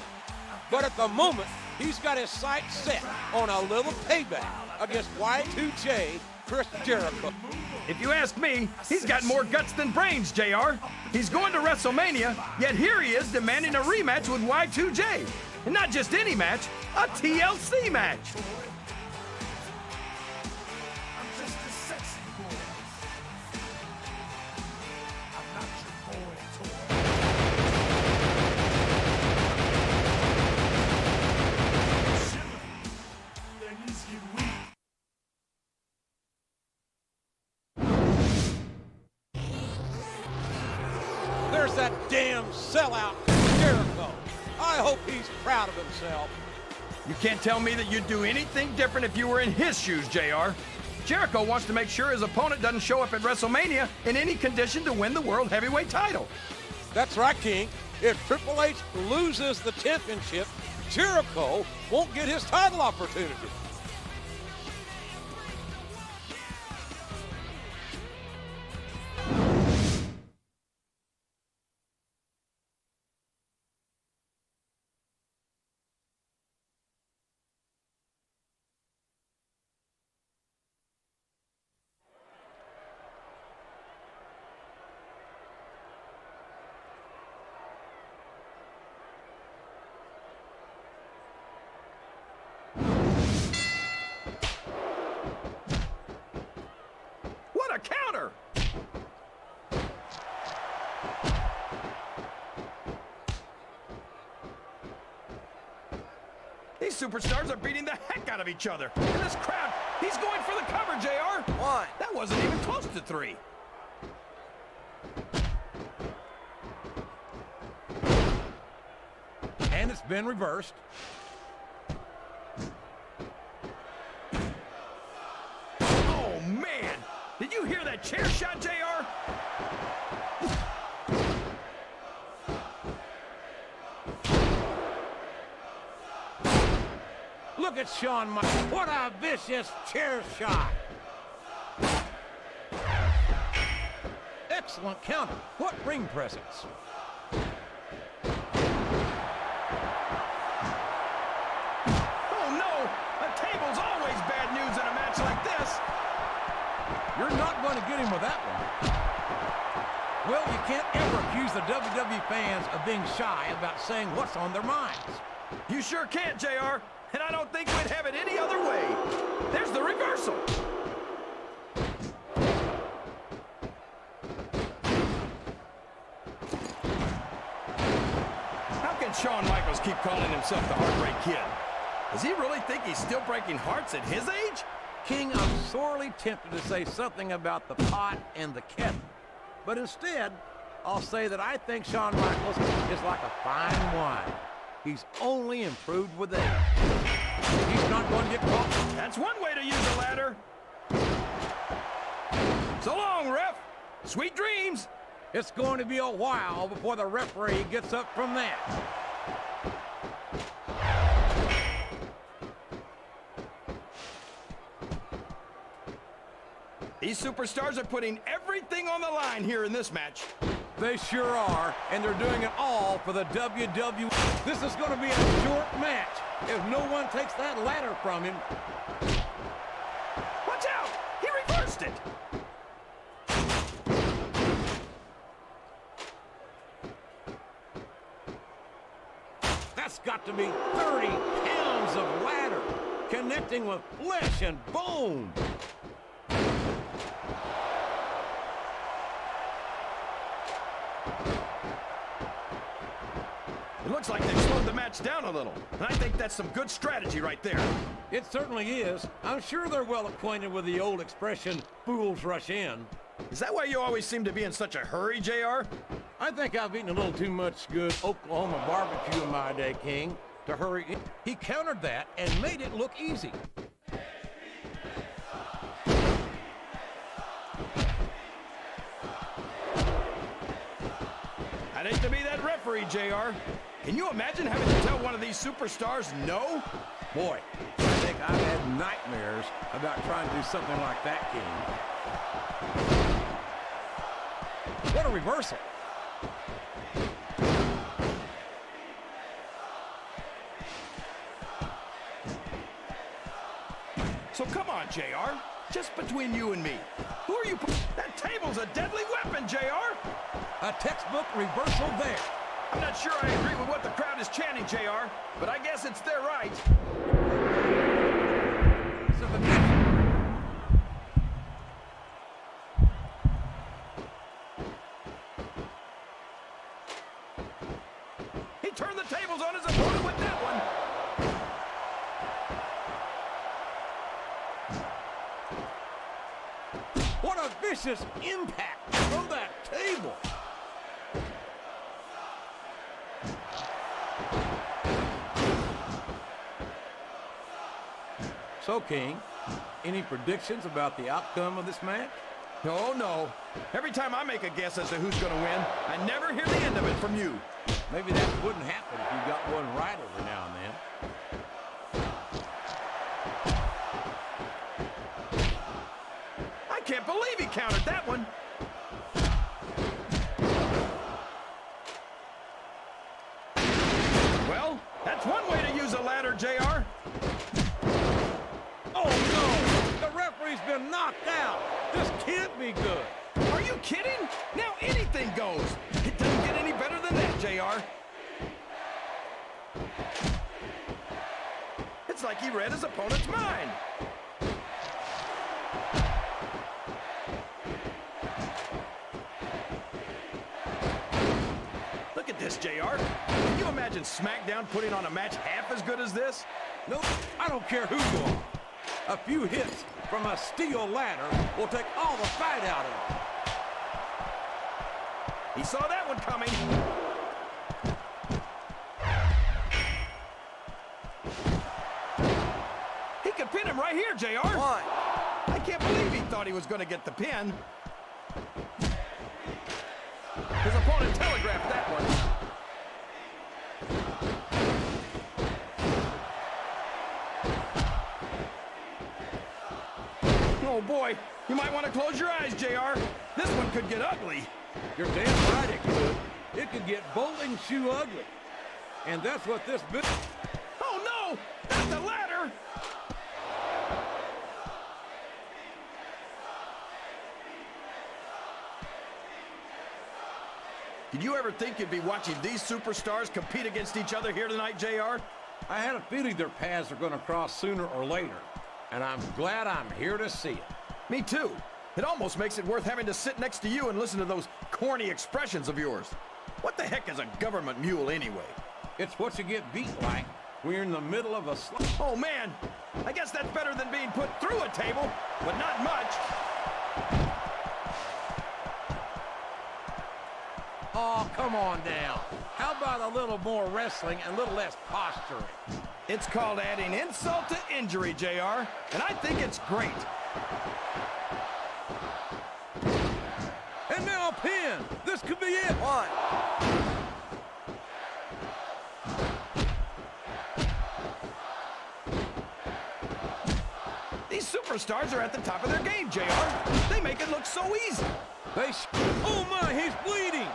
But at the moment, he's got his sights set on a little payback against Y2J, Chris Jericho. If you ask me, he's got more guts than brains, JR. He's going to WrestleMania, yet here he is demanding a rematch with Y2J. And not just any match, a TLC match. I'm just a sexy boy. I'm not your boy toy. Shiver, their knees get weak. There's that damn sellout, Jericho. I hope he's proud of himself. You can't tell me that you'd do anything different if you were in his shoes, JR. Jericho wants to make sure his opponent doesn't show up at WrestleMania in any condition to win the World Heavyweight title. That's right, King. If Triple H loses the championship, Jericho won't get his title opportunity. What a counter! These superstars are beating the heck out of each other. And this crowd, he's going for the cover, JR. Why? That wasn't even close to 3. And it's been reversed. Oh, man! Did you hear that chair shot, JR? Look at Shawn Michaels. What a vicious chair shot. Excellent counter. What ring presence. Oh, no! A table's always bad news in a match like this. You're not going to get him with that one. Well, you can't ever accuse the WWE fans of being shy about saying what's on their minds. You sure can't, JR. And I don't think we'd have it any other way. There's the reversal. How can Shawn Michaels keep calling himself the Heartbreak Kid? Does he really think he's still breaking hearts at his age? King, I'm sorely tempted to say something about the pot and the kettle. But instead, I'll say that I think Shawn Michaels is like a fine wine. He's only improved with age. He's not going to get caught. That's one way to use a ladder. So long, ref. Sweet dreams. It's going to be a while before the referee gets up from that. These superstars are putting everything on the line here in this match. They sure are, and they're doing it all for the WWE. This is going to be a short match if no one takes that ladder from him. Watch out! He reversed it! That's got to be 30 pounds of ladder connecting with flesh and bone. It looks like they've slowed the match down a little, and I think that's some good strategy right there. It certainly is. I'm sure they're well acquainted with the old expression, fools rush in. Is that why you always seem to be in such a hurry, JR? I think I've eaten a little too much good Oklahoma barbecue in my day, King, to hurry in. He countered that and made it look easy. I'd hate to be that referee, JR. Can you imagine having to tell one of these superstars no? Boy, I think I've had nightmares about trying to do something like that, King. What a reversal. So come on, JR. Just between you and me. Who are you? That table's a deadly weapon, JR. A textbook reversal there. I'm not sure I agree with what the crowd is chanting, JR, but I guess it's their right. He turned the tables on his opponent with that one. What a vicious impact from that table. So, King, any predictions about the outcome of this match? Oh, no. Every time I make a guess as to who's going to win, I never hear the end of it from you. Maybe that wouldn't happen if you got one right every now and then. I can't believe he countered that one. Well, that's one way to use a ladder, JR. Oh, no! The referee's been knocked out! This can't be good! Are you kidding? Now anything goes. It doesn't get any better than that, JR. It's like he read his opponent's mind. Look at this, JR. Can you imagine SmackDown putting on a match half as good as this? Nope, I don't care who won. A few hits from a steel ladder will take all the fight out of it. He saw that one coming. He could pin him right here, JR. Why? I can't believe he thought he was going to get the pin. His opponent telegraphed that one. Oh boy, you might want to close your eyes, JR. This one could get ugly. You're damn right it could. It could get bowling shoe ugly. And that's what this bit... Oh no, not the ladder. Did you ever think you'd be watching these superstars compete against each other here tonight, JR? I had a feeling their paths are going to cross sooner or later. And I'm glad I'm here to see it. Me too. It almost makes it worth having to sit next to you and listen to those corny expressions of yours. What the heck is a government mule anyway? It's what you get beat like when you're in the middle of a Oh man, I guess that's better than being put through a table, but not much. Oh, come on now. How about a little more wrestling and a little less posturing? It's called adding insult to injury, JR, and I think it's great. And now a pin. This could be it. Why? These superstars superstars are at the top of their game, JR. They make it look so easy. Oh my, he's bleeding.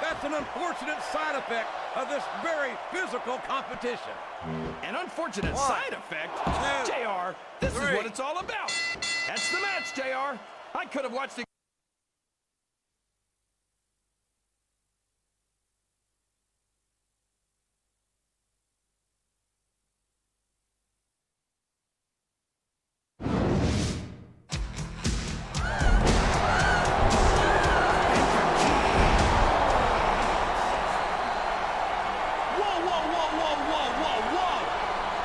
That's an unfortunate side effect of this very physical competition. An unfortunate side effect? Two, JR, this is three. what it's all about. That's the match, JR. I could have watched it.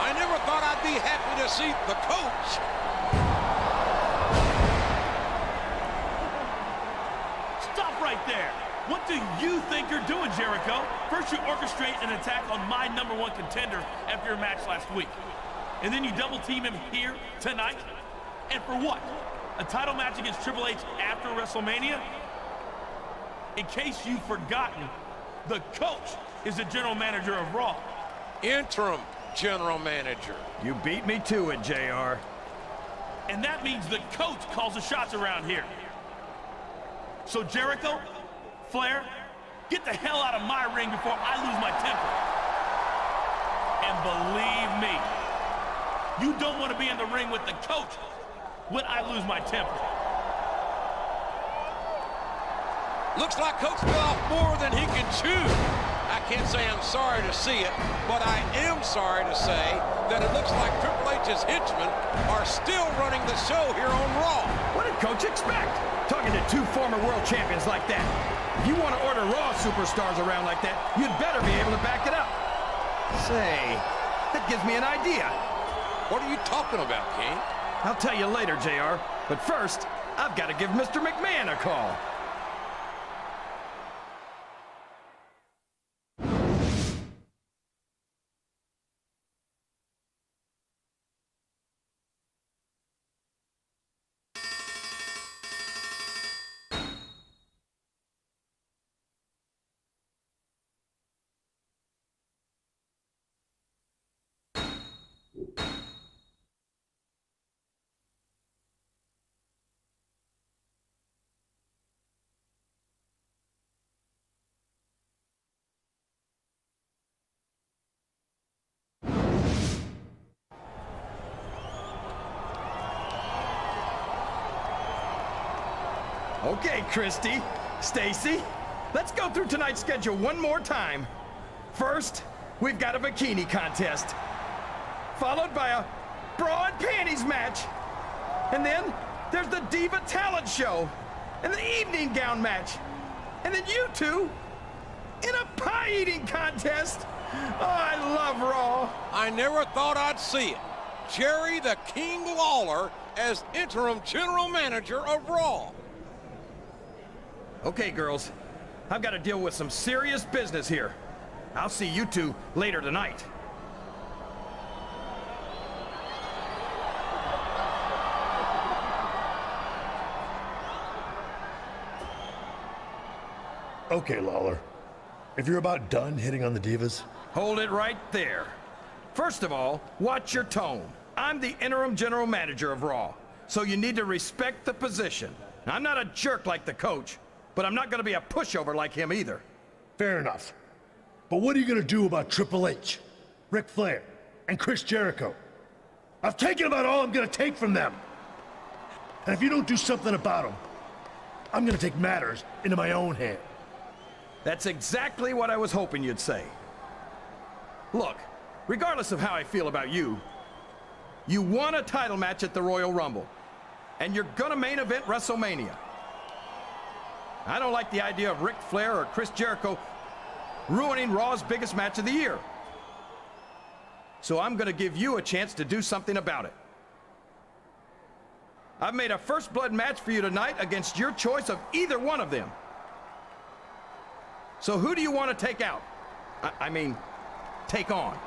I never thought I'd be happy to see the coach. Stop right there. What do you think you're doing, Jericho? First you orchestrate an attack on my #1 contender after your match last week. And then you double team him here tonight? And for what? A title match against Triple H after WrestleMania? In case you've forgotten, the coach is the general manager of Raw. Interim general manager. You beat me to it, JR. And that means the coach calls the shots around here. So Jericho, Flair, get the hell out of my ring before I lose my temper. And believe me, you don't want to be in the ring with the coach when I lose my temper. Looks like Coach bit off more than he can chew. I can't say I'm sorry to see it, but I am sorry to say that it looks like Triple H's henchmen are still running the show here on Raw. What did Coach expect? Talking to two former world champions like that. If you want to order Raw superstars around like that, you'd better be able to back it up. Say, that gives me an idea. What are you talking about, King? I'll tell you later, JR. But first, I've got to give Mr. McMahon a call. Okay, Christy, Stacy, let's go through tonight's schedule one more time. First, we've got a bikini contest, followed by a bra and panties match. And then there's the Diva Talent Show and the evening gown match. And then you two in a pie-eating contest. Oh, I love Raw. I never thought I'd see it. Jerry the King Lawler as interim general manager of Raw. Okay, girls, I've got to deal with some serious business here. I'll see you two later tonight. Okay, Lawler. If you're about done hitting on the divas... Hold it right there. First of all, watch your tone. I'm the interim general manager of Raw, so you need to respect the position. I'm not a jerk like the coach, but I'm not going to be a pushover like him either. Fair enough. But what are you going to do about Triple H, Ric Flair, and Chris Jericho? I've taken about all I'm going to take from them. And if you don't do something about them, I'm going to take matters into my own hand. That's exactly what I was hoping you'd say. Look, regardless of how I feel about you, you won a title match at the Royal Rumble, and you're gonna main event WrestleMania. I don't like the idea of Ric Flair or Chris Jericho ruining Raw's biggest match of the year. So I'm gonna give you a chance to do something about it. I've made a first blood match for you tonight against your choice of either one of them. So who do you want to take out? I mean, take on.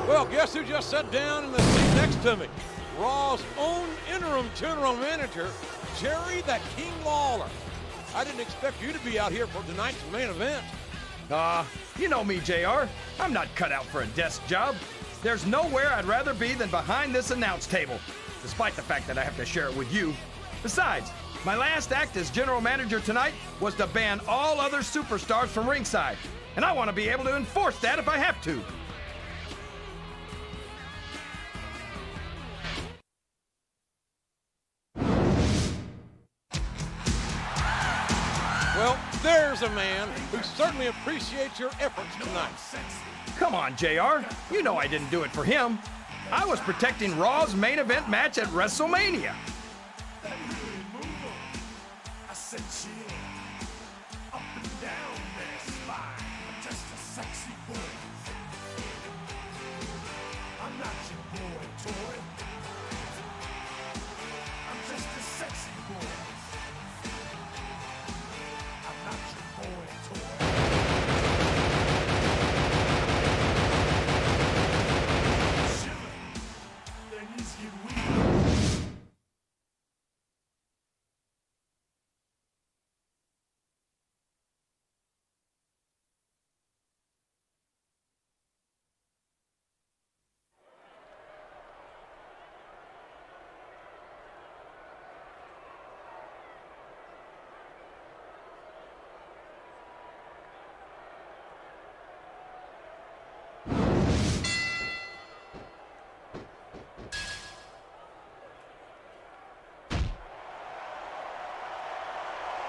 Well, guess who just sat down in the seat next to me? Raw's own interim general manager, Jerry the King Lawler. I didn't expect you to be out here for tonight's main event. You know me, JR. I'm not cut out for a desk job. There's nowhere I'd rather be than behind this announce table, despite the fact that I have to share it with you. Besides, my last act as general manager tonight was to ban all other superstars from ringside, and I want to be able to enforce that if I have to. Well, there's a man who certainly appreciates your efforts tonight. Come on, JR. You know I didn't do it for him. I was protecting Raw's main event match at Wrestlemania. I said chill, up and down their spine. I'm just a sexy boy. I'm not your boy toy. I'm just a sexy boy. I'm not your boy toy. Shiver, their knees get weak.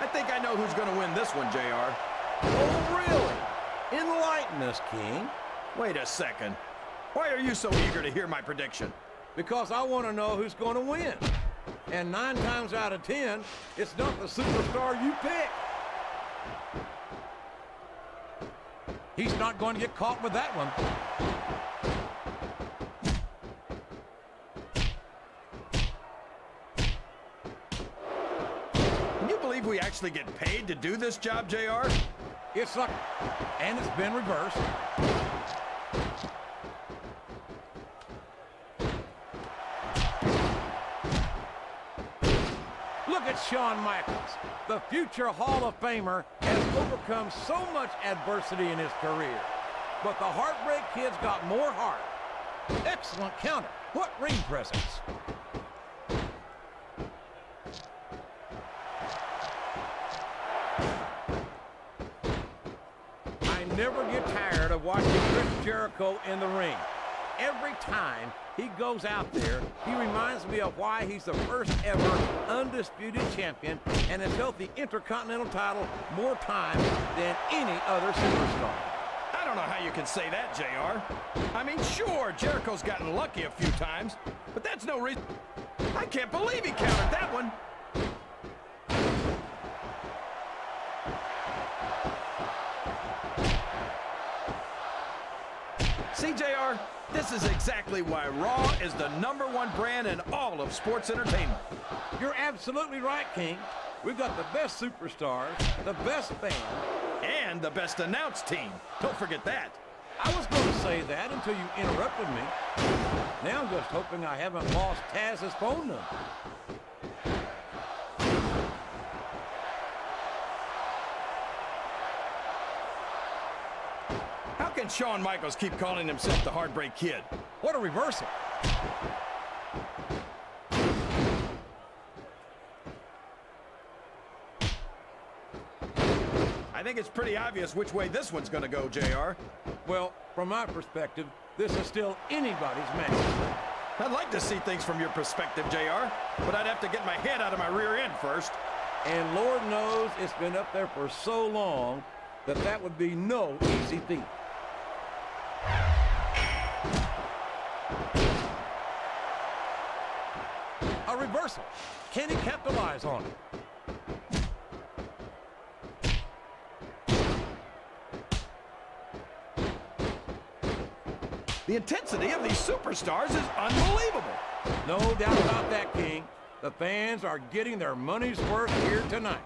I think I know who's going to win this one, JR. Oh, really? Enlighten us, King. Wait a second. Why are you so eager to hear my prediction? Because I want to know who's going to win. And 9 times out of 10, it's not the superstar you pick. He's not going to get caught with that one. Can you believe we actually get paid to do this job, JR? It's like, and it's been reversed. Look at Shawn Michaels. The future Hall of Famer has overcome so much adversity in his career. But the Heartbreak Kid's got more heart. Excellent counter. What ring presence. I never get tired of watching Chris Jericho in the ring. Every time he goes out there, he reminds me of why he's the first ever undisputed champion and has held the Intercontinental title more times than any other superstar. I don't know how you can say that, JR. I mean, sure, Jericho's gotten lucky a few times, but that's no reason. I can't believe he countered that one. See, JR, this is exactly why Raw is the #1 brand in all of sports entertainment. You're absolutely right, King. We've got the best superstars, the best band, And the best announced team. Don't forget that. I was going to say that until you interrupted me. Now I'm just hoping I haven't lost Taz's phone number. How can Shawn Michaels keep calling himself the Heartbreak Kid? What a reversal. I think it's pretty obvious which way this one's gonna go, JR. Well, from my perspective, this is still anybody's match. I'd like to see things from your perspective, JR, but I'd have to get my head out of my rear end first. And Lord knows it's been up there for so long that that would be no easy feat. A reversal. Can he capitalize on it? The intensity of these superstars is unbelievable. No doubt about that, King. The fans are getting their money's worth here tonight.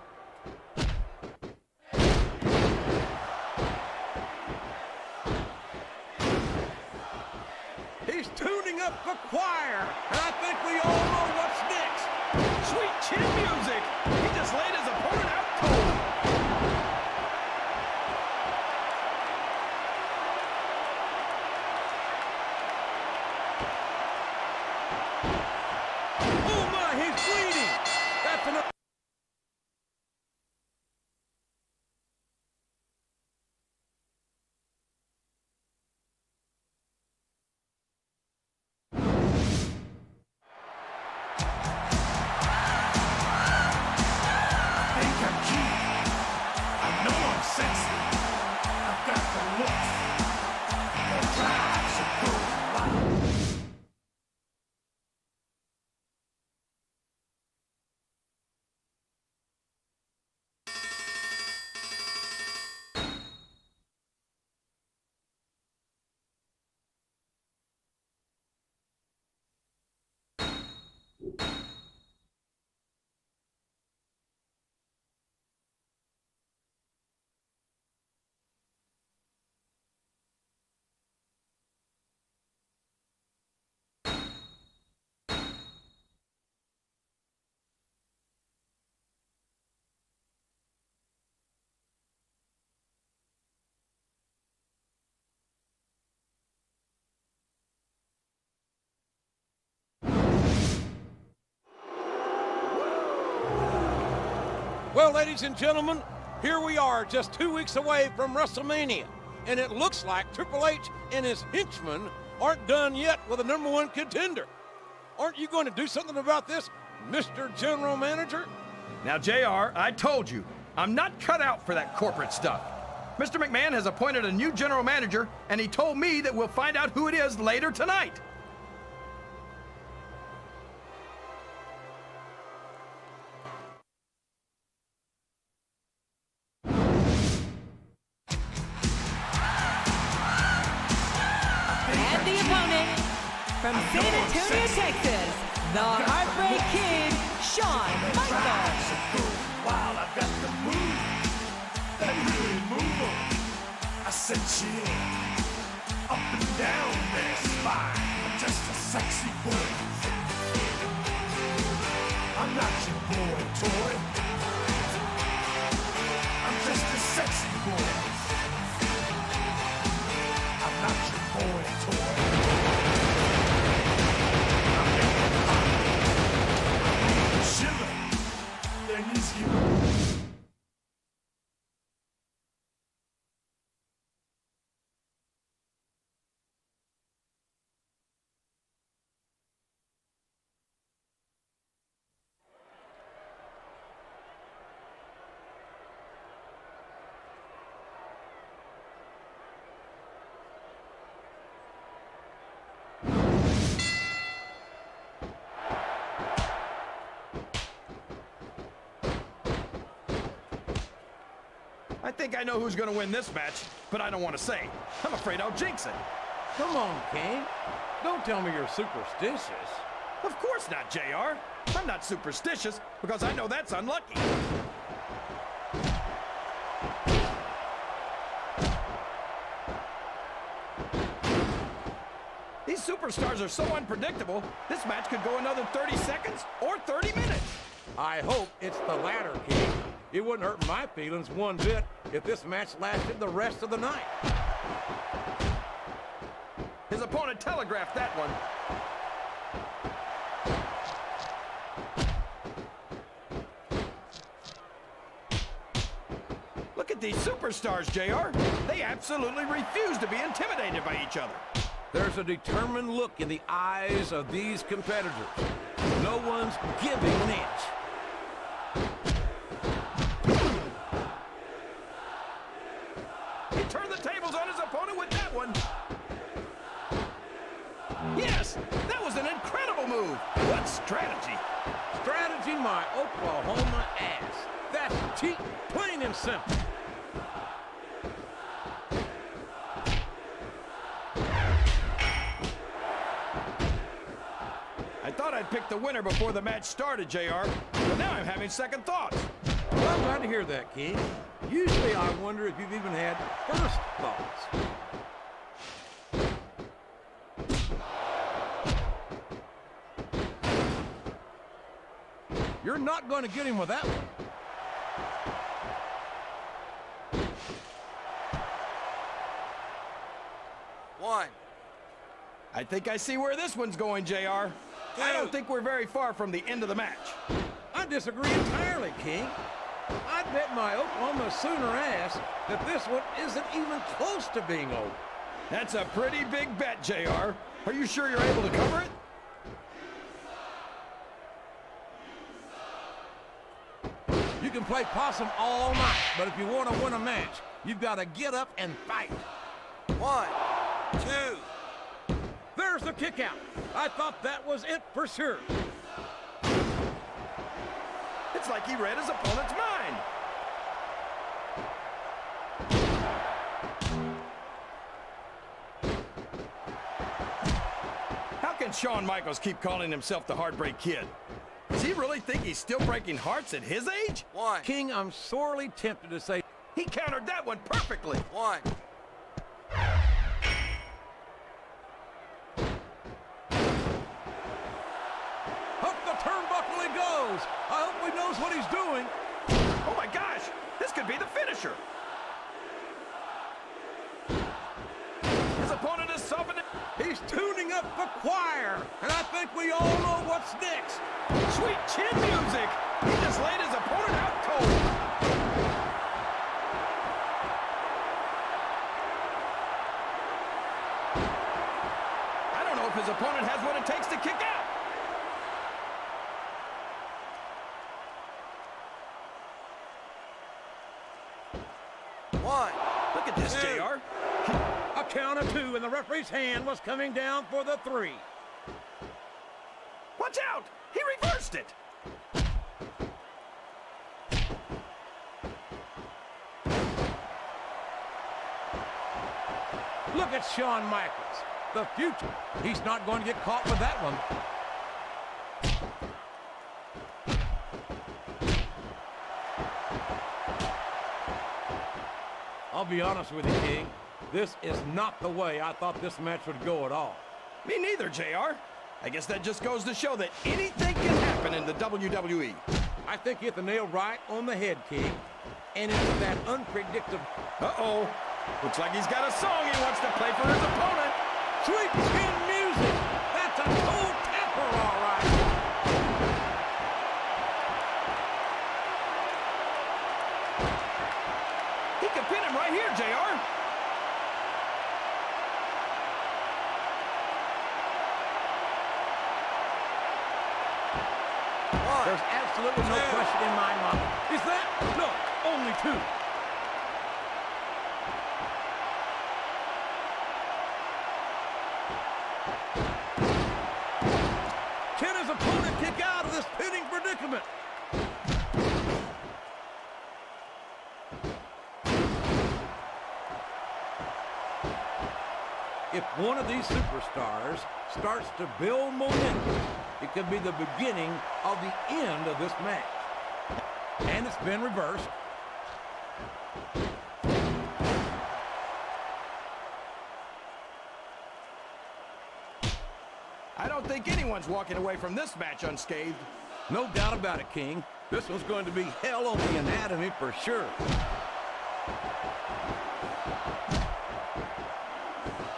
He's tuning up the choir, and I think we all know what's next. Sweet chin music. He just laid his opponent out cold. Oh my, he's bleeding. That's enough. Think I'm cute. I know I'm sexy. I've got the looks that drives a girl wild. Well, ladies and gentlemen, here we are just 2 weeks away from WrestleMania, and it looks like Triple H and his henchmen aren't done yet with the #1 contender. Aren't you going to do something about this, Mr. General Manager? Now, JR, I told you, I'm not cut out for that corporate stuff. Mr. McMahon has appointed a new general manager, and he told me that we'll find out who it is later tonight. And the opponent, from San Antonio, Texas, the Heartbreak Kid, Shawn Michaels. While I've got the move that really move 'em. I said chill up and down their spine. I'm just a sexy boy. I'm not your boy toy. I'm just a sexy boy. I'm not your boy toy. I make them hot. I shiver. Their knees give I think I know who's going to win this match, but I don't want to say. I'm afraid I'll jinx it. Come on, King. Don't tell me you're superstitious. Of course not, JR. I'm not superstitious because I know that's unlucky. These superstars are so unpredictable, this match could go another 30 seconds or 30 minutes. I hope it's the latter, King. It wouldn't hurt my feelings one bit if this match lasted the rest of the night. His opponent telegraphed that one. Look at these superstars, JR. They absolutely refuse to be intimidated by each other. There's a determined look in the eyes of these competitors. No one's giving an inch. He turned the tables on his opponent with that one. Yes, that was an incredible move. What strategy? Strategy my Oklahoma ass. That's cheating, plain and simple. I thought I'd pick the winner before the match started, JR, but now I'm having second thoughts. Well, I'm glad to hear that, King. Usually I wonder if you've even had first thoughts. You're not going to get him with that one. One. I think I see where this one's going, JR. I don't think we're very far from the end of the match. I disagree entirely, King. I'd bet my Oklahoma Sooner ass that this one isn't even close to being over. That's a pretty big bet, JR. Are you sure you're able to cover it? You can play possum all night, but if you want to win a match, you've got to get up and fight. 1, 2. There's the kick out. I thought that was it for sure. It's like he read his opponent's mind. How can Shawn Michaels keep calling himself the Heartbreak Kid? Does he really think he's still breaking hearts at his age? 1. King, I'm sorely tempted to say he countered that one perfectly. 1. Up the turnbuckle he goes. I hope he knows what he's doing. Oh my gosh, this could be the finisher. His opponent is softening. He's tuning up the choir, and I think we all know what's next. Sweet chin music. He just laid his opponent out cold. I don't know if his opponent has what it takes to kick out. Look at this, JR. A count of 2, and the referee's hand was coming down for the 3. Watch out! He reversed it! Look at Shawn Michaels. The future. He's not going to get caught with that one. I'll be honest with you, King. This is not the way I thought this match would go at all. Me neither, JR. I guess that just goes to show that anything can happen in the WWE. I think you hit the nail right on the head, King. And it's that unpredictable... Uh-oh. Looks like he's got a song he wants to play for his opponent. Sweet chin music. That's a toe tapper, all right. He can pin him right here, JR. There's absolutely no question in my mind. Is that? No, only 2. Can his opponent kick out of this pinning predicament? If one of these superstars starts to build momentum, it could be the beginning of the end of this match. And it's been reversed. I don't think anyone's walking away from this match unscathed. No doubt about it, King. This one's going to be hell on the anatomy for sure.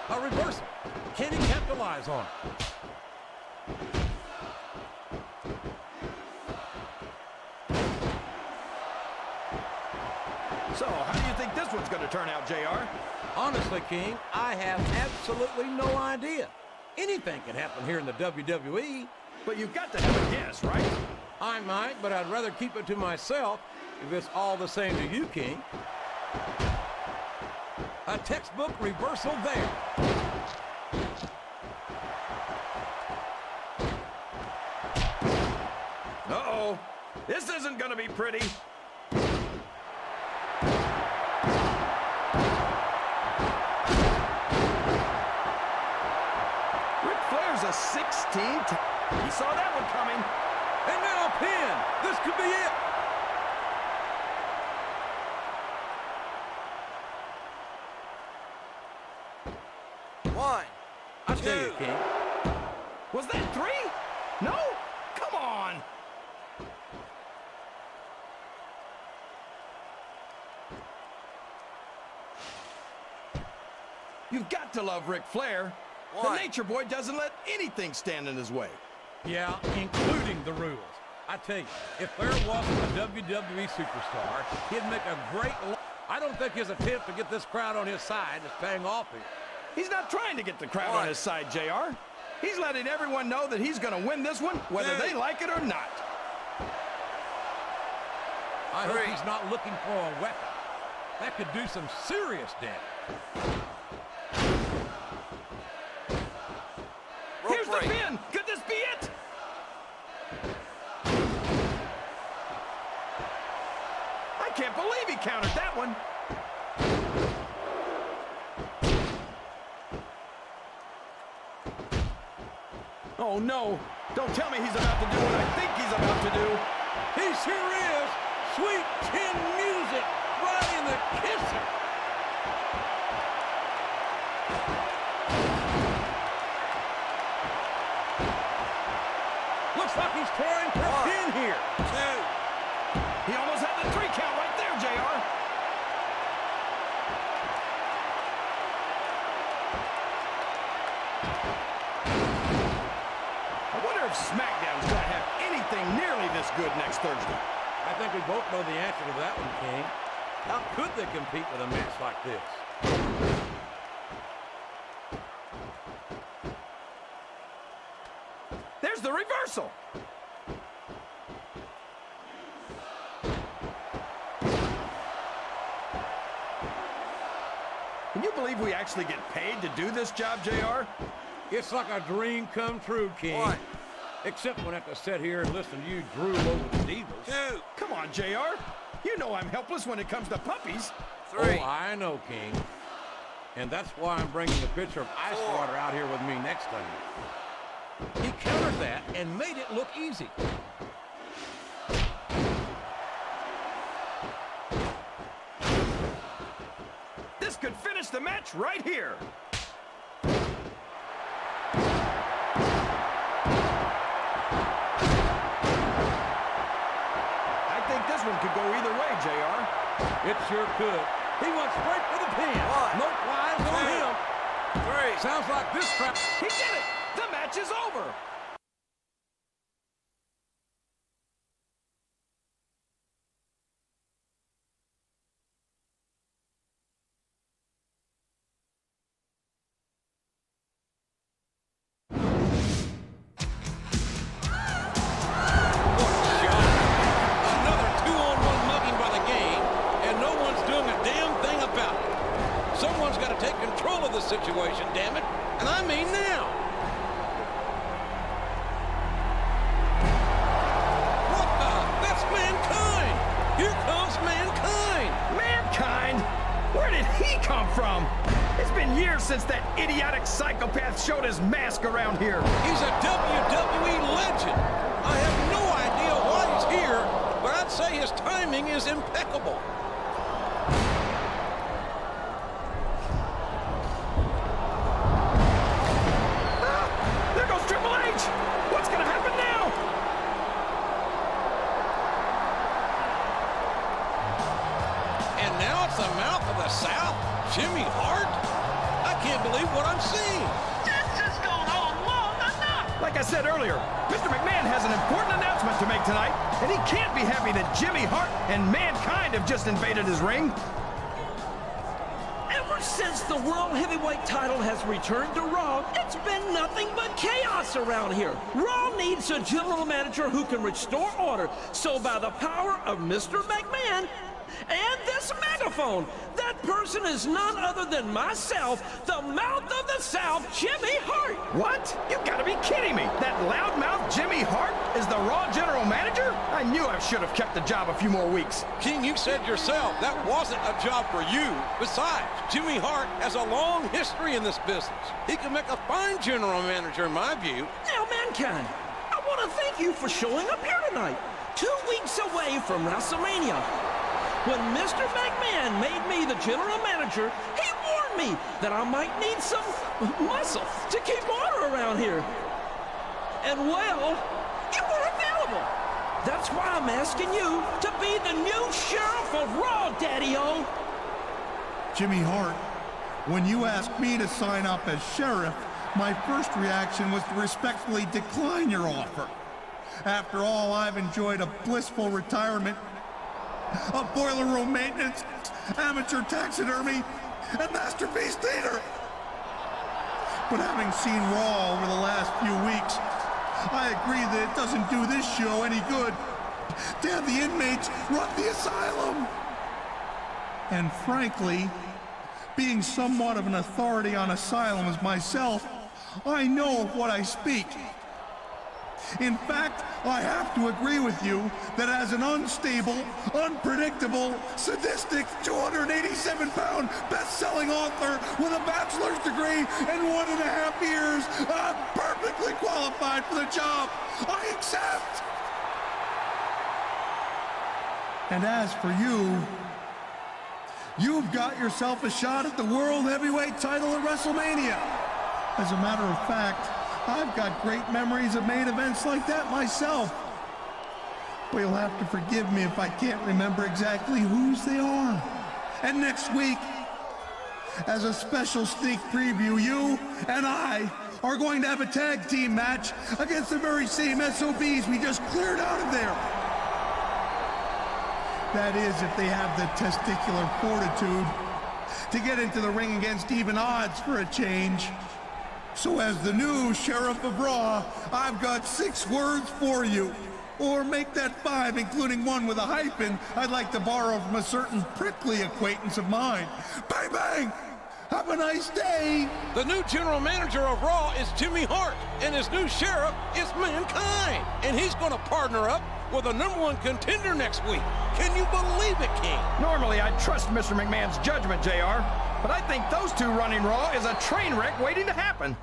A reversal. Can he capitalize on it? So, how do you think this one's going to turn out, JR? Honestly, King, I have absolutely no idea. Anything can happen here in the WWE. But you've got to have a guess, right? I might, but I'd rather keep it to myself if it's all the same to you, King. A textbook reversal there. Uh-oh. This isn't going to be pretty. Ric Flair's a 16th. He saw that one coming. And now a pin. This could be it. I tell you, King. Was that 3? No? Come on. You've got to love Ric Flair. The Nature Boy doesn't let anything stand in his way. Yeah, including the rules. I tell you, if Flair wasn't a WWE superstar, he'd make a great... I don't think his attempt to get this crowd on his side is paying off here. He's not trying to get the crowd on his side, JR. He's letting everyone know that he's going to win this one, whether they like it or not. I hope he's not looking for a weapon. That could do some serious damage. Here's the pin. Could this be it? I can't believe he countered that one. Oh, no. Don't tell me he's about to do what I think he's about to do. He sure is. Sweet chin music right in the kisser. Looks like he's trying for a pin here. 2. He almost had the 3 count right there, JR. I wonder if SmackDown's going to have anything nearly this good next Thursday. I think we both know the answer to that one, King. How could they compete with a match like this? There's the reversal. Can you believe we actually get paid to do this job, JR? It's like a dream come true, King. What? Except when I have to sit here and listen to you drool over the divas. 2. Come on, JR. You know I'm helpless when it comes to puppies. 3. Oh, I know, King. And that's why I'm bringing the pitcher of ice water out here with me next time. He countered that and made it look easy. This could finish the match right here. I think this one could go either way, JR. It sure could. He went straight for the pin. 1. No flies on him. 3. Sounds like this crowd. He did it. The match is over. Situation, damn it, and I mean now. What the? That's Mankind. Here comes Mankind. Mankind? Where did he come from? It's been years since that idiotic psychopath showed his mask around here. He's a WWE legend. I have no idea why he's here, but I'd say his timing is impeccable. What's going to happen now? And now it's the mouth of the South, Jimmy Hart. I can't believe what I'm seeing. This has gone on long enough. Like I said earlier, Mr. McMahon has an important announcement to make tonight, and he can't be happy that Jimmy Hart and Mankind have just invaded his ring. Ever since the World Heavyweight title has returned to Raw, it's been nothing but chaos around here. Raw needs a general manager who can restore order. So by the power of Mr. McMahon and this megaphone, that person is none other than myself, the mouth of the South, Jimmy Hart. What? You gotta be kidding me. That loudmouth Jimmy Hart is the Raw general manager? I knew I should have kept the job a few more weeks. King, you said yourself that wasn't a job for you. Besides, Jimmy Hart has a long history in this business. He can make a fine general manager in my view. Now, Mankind, I want to thank you for showing up here tonight, 2 weeks away from WrestleMania. When Mr. McMahon made me the general manager, he warned me that I might need some muscle to keep order around here. And well, you were available. That's why I'm asking you to be the new sheriff of Raw, Daddy-O. Jimmy Hart, When you asked me to sign up as sheriff, my first reaction was to respectfully decline your offer. After all, I've enjoyed a blissful retirement, a boiler room maintenance, amateur taxidermy, and masterpiece theater. But having seen Raw over the last few weeks, I agree that it doesn't do this show any good to have the inmates run the asylum. And frankly, being somewhat of an authority on asylums myself, I know of what I speak. In fact, I have to agree with you that as an unstable, unpredictable, sadistic, 287-pound best-selling author with a bachelor's degree and 1.5 years, I'm perfectly qualified for the job. I accept. And as for you, you've got yourself a shot at the World Heavyweight title at Wrestlemania. As a matter of fact, I've got great memories of main events like that myself. But you'll have to forgive me if I can't remember exactly whose they are. And next week, as a special sneak preview, you and I are going to have a tag team match against the very same SOBs we just cleared out of there. That is, if they have the testicular fortitude to get into the ring against even odds for a change. So as the new Sheriff of Raw, I've got 6 words for you. Or make that 5, including one with a hyphen I'd like to borrow from a certain prickly acquaintance of mine. Bang, bang! Have a nice day! The new general manager of Raw is Jimmy Hart, and his new sheriff is Mankind. And he's going to partner up with a #1 contender next week. Can you believe it, King? Normally, I trust Mr. McMahon's judgment, JR. But I think those two running Raw is a train wreck waiting to happen.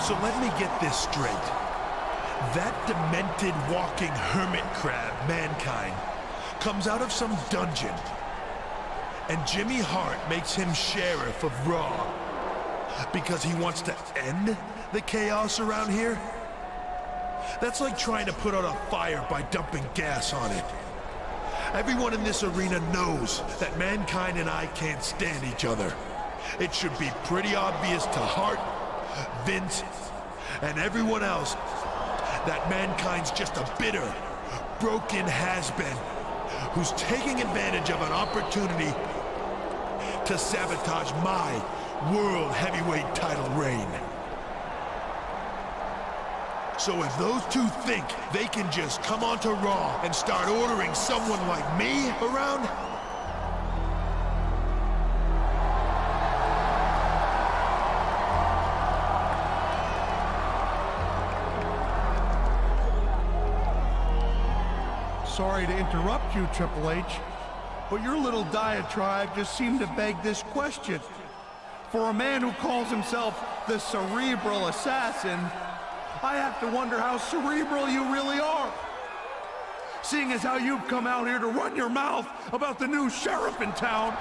So let me get this straight. That demented walking hermit crab, Mankind, comes out of some dungeon, and Jimmy Hart makes him sheriff of Raw because he wants to end the chaos around here? That's like trying to put out a fire by dumping gas on it. Everyone in this arena knows that Mankind and I can't stand each other. It should be pretty obvious to Hart, Vince, and everyone else that Mankind's just a bitter, broken has-been who's taking advantage of an opportunity to sabotage my World Heavyweight title reign. So if those two think they can just come onto Raw and start ordering someone like me around, sorry to interrupt you, Triple H, but your little diatribe just seemed to beg this question. For a man who calls himself the Cerebral Assassin, I have to wonder how cerebral you really are. Seeing as how you've come out here to run your mouth about the new sheriff in town.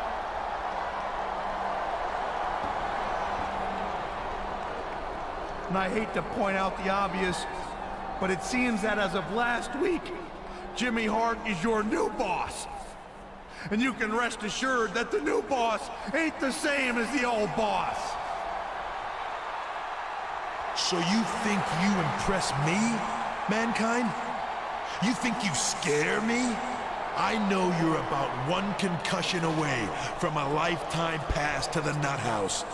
And I hate to point out the obvious, but it seems that as of last week, Jimmy Hart is your new boss. And you can rest assured that the new boss ain't the same as the old boss. so you think you impress me, Mankind? You think you scare me? I know you're about one concussion away from a lifetime pass to the nut house.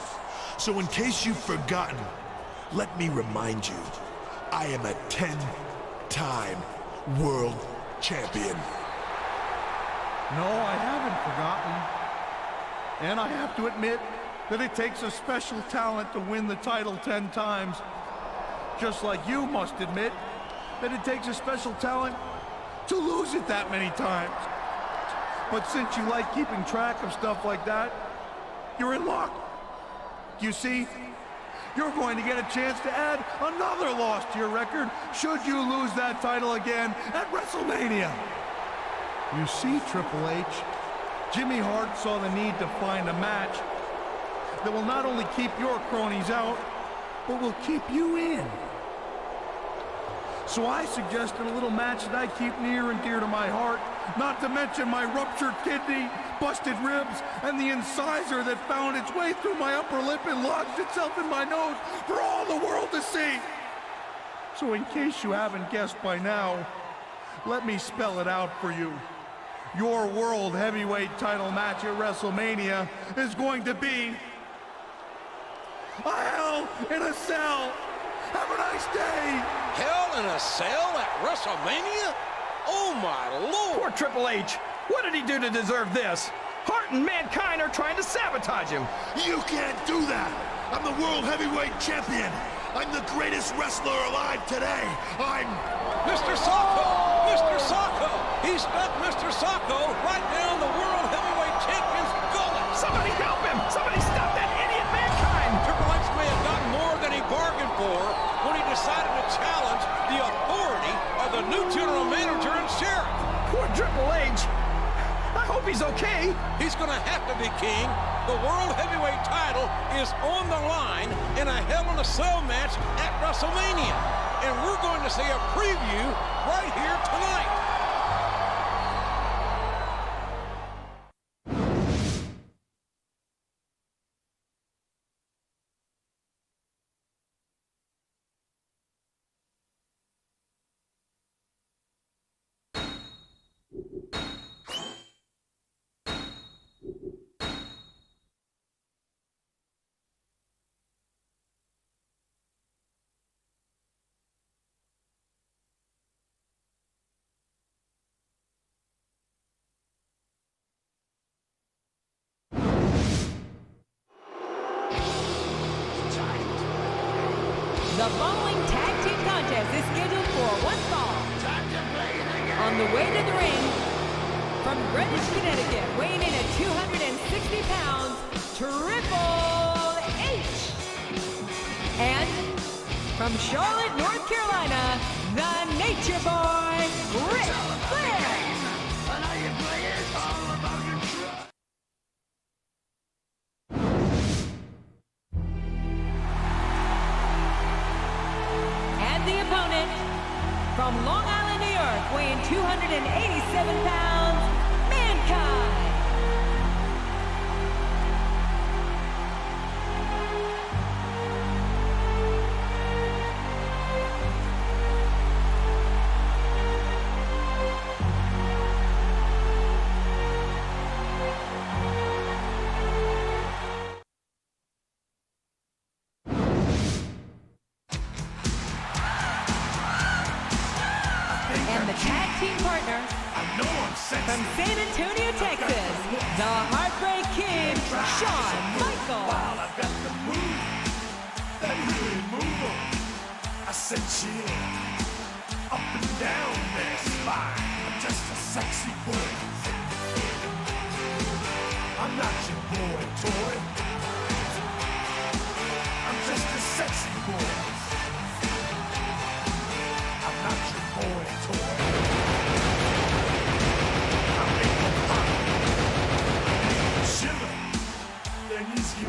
So in case you've forgotten, let me remind you, I am a 10-time world champion. No, I haven't forgotten. And I have to admit, that it takes a special talent to win the title 10 times. Just like you must admit that it takes a special talent to lose it that many times. But since you like keeping track of stuff like that, you're in luck. You see, you're going to get a chance to add another loss to your record should you lose that title again at WrestleMania. You see, Triple H, Jimmy Hart saw the need to find a match that will not only keep your cronies out, but will keep you in. So I suggested a little match that I keep near and dear to my heart, not to mention my ruptured kidney, busted ribs, and the incisor that found its way through my upper lip and lodged itself in my nose for all the world to see. So in case you haven't guessed by now, let me spell it out for you. Your World Heavyweight title match at WrestleMania is going to be a Hell in a Cell. Have a nice day. Hell in a Cell at WrestleMania? Oh my Lord! Poor Triple H. What did he do to deserve this? Hart and Mankind are trying to sabotage him. You can't do that! I'm the World Heavyweight Champion! I'm the greatest wrestler alive today! I'm... Mr. Socko! Mr. Socko! He stuck Mr. Socko right down the World Heavyweight Champion's gullet! Somebody help him! Somebody stop that idiot Mankind! Triple H may have gotten more than he bargained for when he decided to challenge the authority of the new general manager and sheriff. Poor Triple H! I hope he's okay. He's gonna have to be, King. The World Heavyweight title is on the line in a Hell in a Cell match at WrestleMania. And we're going to see a preview right here tonight. The following tag team contest is scheduled for one fall. On the way to the ring, from Greenwich, Connecticut, weighing in at 260 pounds, Triple H. And from Charlotte, North Carolina, the Nature Boy, Ric Flair. The opponent, from Long Island, New York, weighing 287 pounds, Mankind. And the tag team partner, from San Antonio, Texas, the Heartbreak Kid, Shawn Michaels. I've got the move that really move 'em. I said chill up and down their spine. I'm just a sexy boy. I'm not your boy toy. I'm just a sexy boy. I'm not your boy toy. I make them hot. I make them shiver. Then he's you.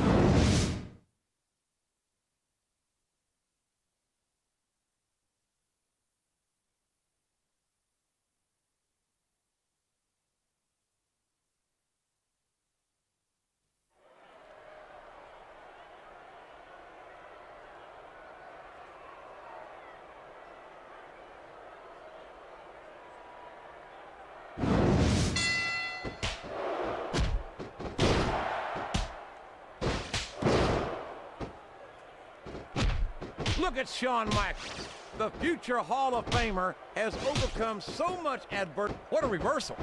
Look at Shawn Michaels. The future Hall of Famer has overcome so much adversity. What a reversal.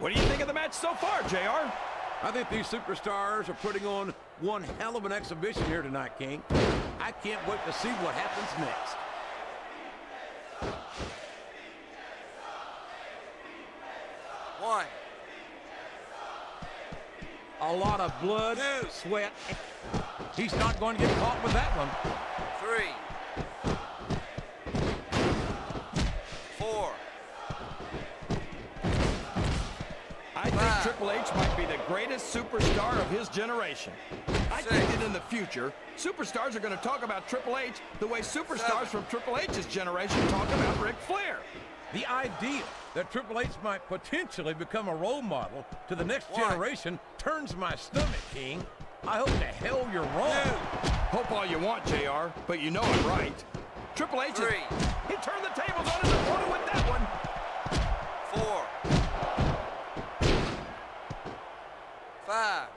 What do you think of the match so far, JR? I think these superstars are putting on one hell of an exhibition here tonight, King. I can't wait to see what happens next. One. A lot of blood, sweat. He's not going to get caught with that one. 3. 4. I think Triple H might be the greatest superstar of his generation. I think that in the future, superstars are going to talk about Triple H the way superstars from Triple H's generation talk about Ric Flair. The idea that Triple H might potentially become a role model to the next generation turns my stomach, King. I hope to hell you're wrong. Hope all you want, JR, but you know I'm right. Triple H is... He turned the tables on his opponent with that one. 4. 5.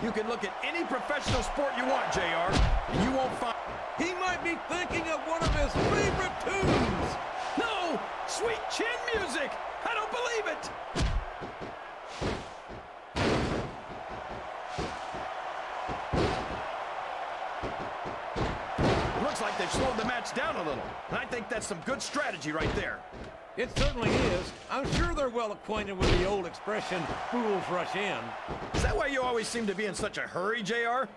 You can look at any professional sport you want, JR, and you won't find... He might be thinking of one of his favorite tunes. No! Sweet chin music! I don't believe it! It looks like they've slowed the match down a little, and I think that's some good strategy right there. It certainly is. I'm sure they're well acquainted with the old expression, fools rush in. Is that why you always seem to be in such a hurry, JR?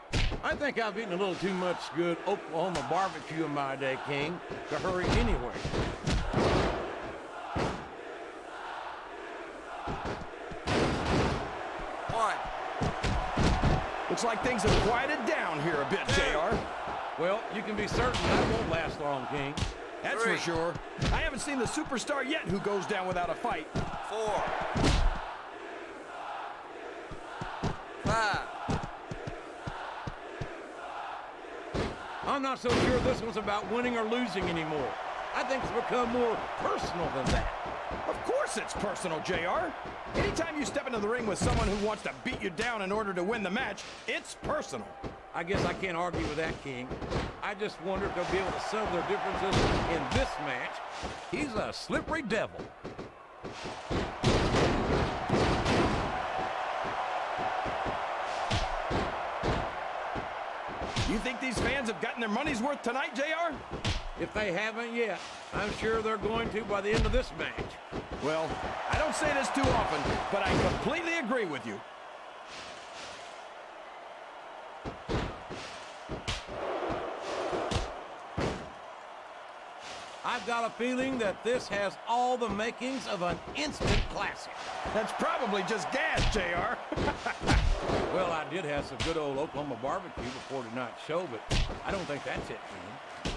I think I've eaten a little too much good Oklahoma barbecue in my day, King, to hurry anyway. Looks like things have quieted down here a bit, JR. Well, you can be certain that won't last long, King. That's for sure. I haven't seen the superstar yet who goes down without a fight. 4. 5. I'm not so sure this one's about winning or losing anymore. I think it's become more personal than that. Of course it's personal, JR. Anytime you step into the ring with someone who wants to beat you down in order to win the match, it's personal. I guess I can't argue with that, King. I just wonder if they'll be able to settle their differences in this match. He's a slippery devil. You think these fans have gotten their money's worth tonight, JR? If they haven't yet, I'm sure they're going to by the end of this match. Well, I don't say this too often, but I completely agree with you. I've got a feeling that this has all the makings of an instant classic. That's probably just gas, JR. Well, I did have some good old Oklahoma barbecue before tonight's show, but I don't think that's it, King.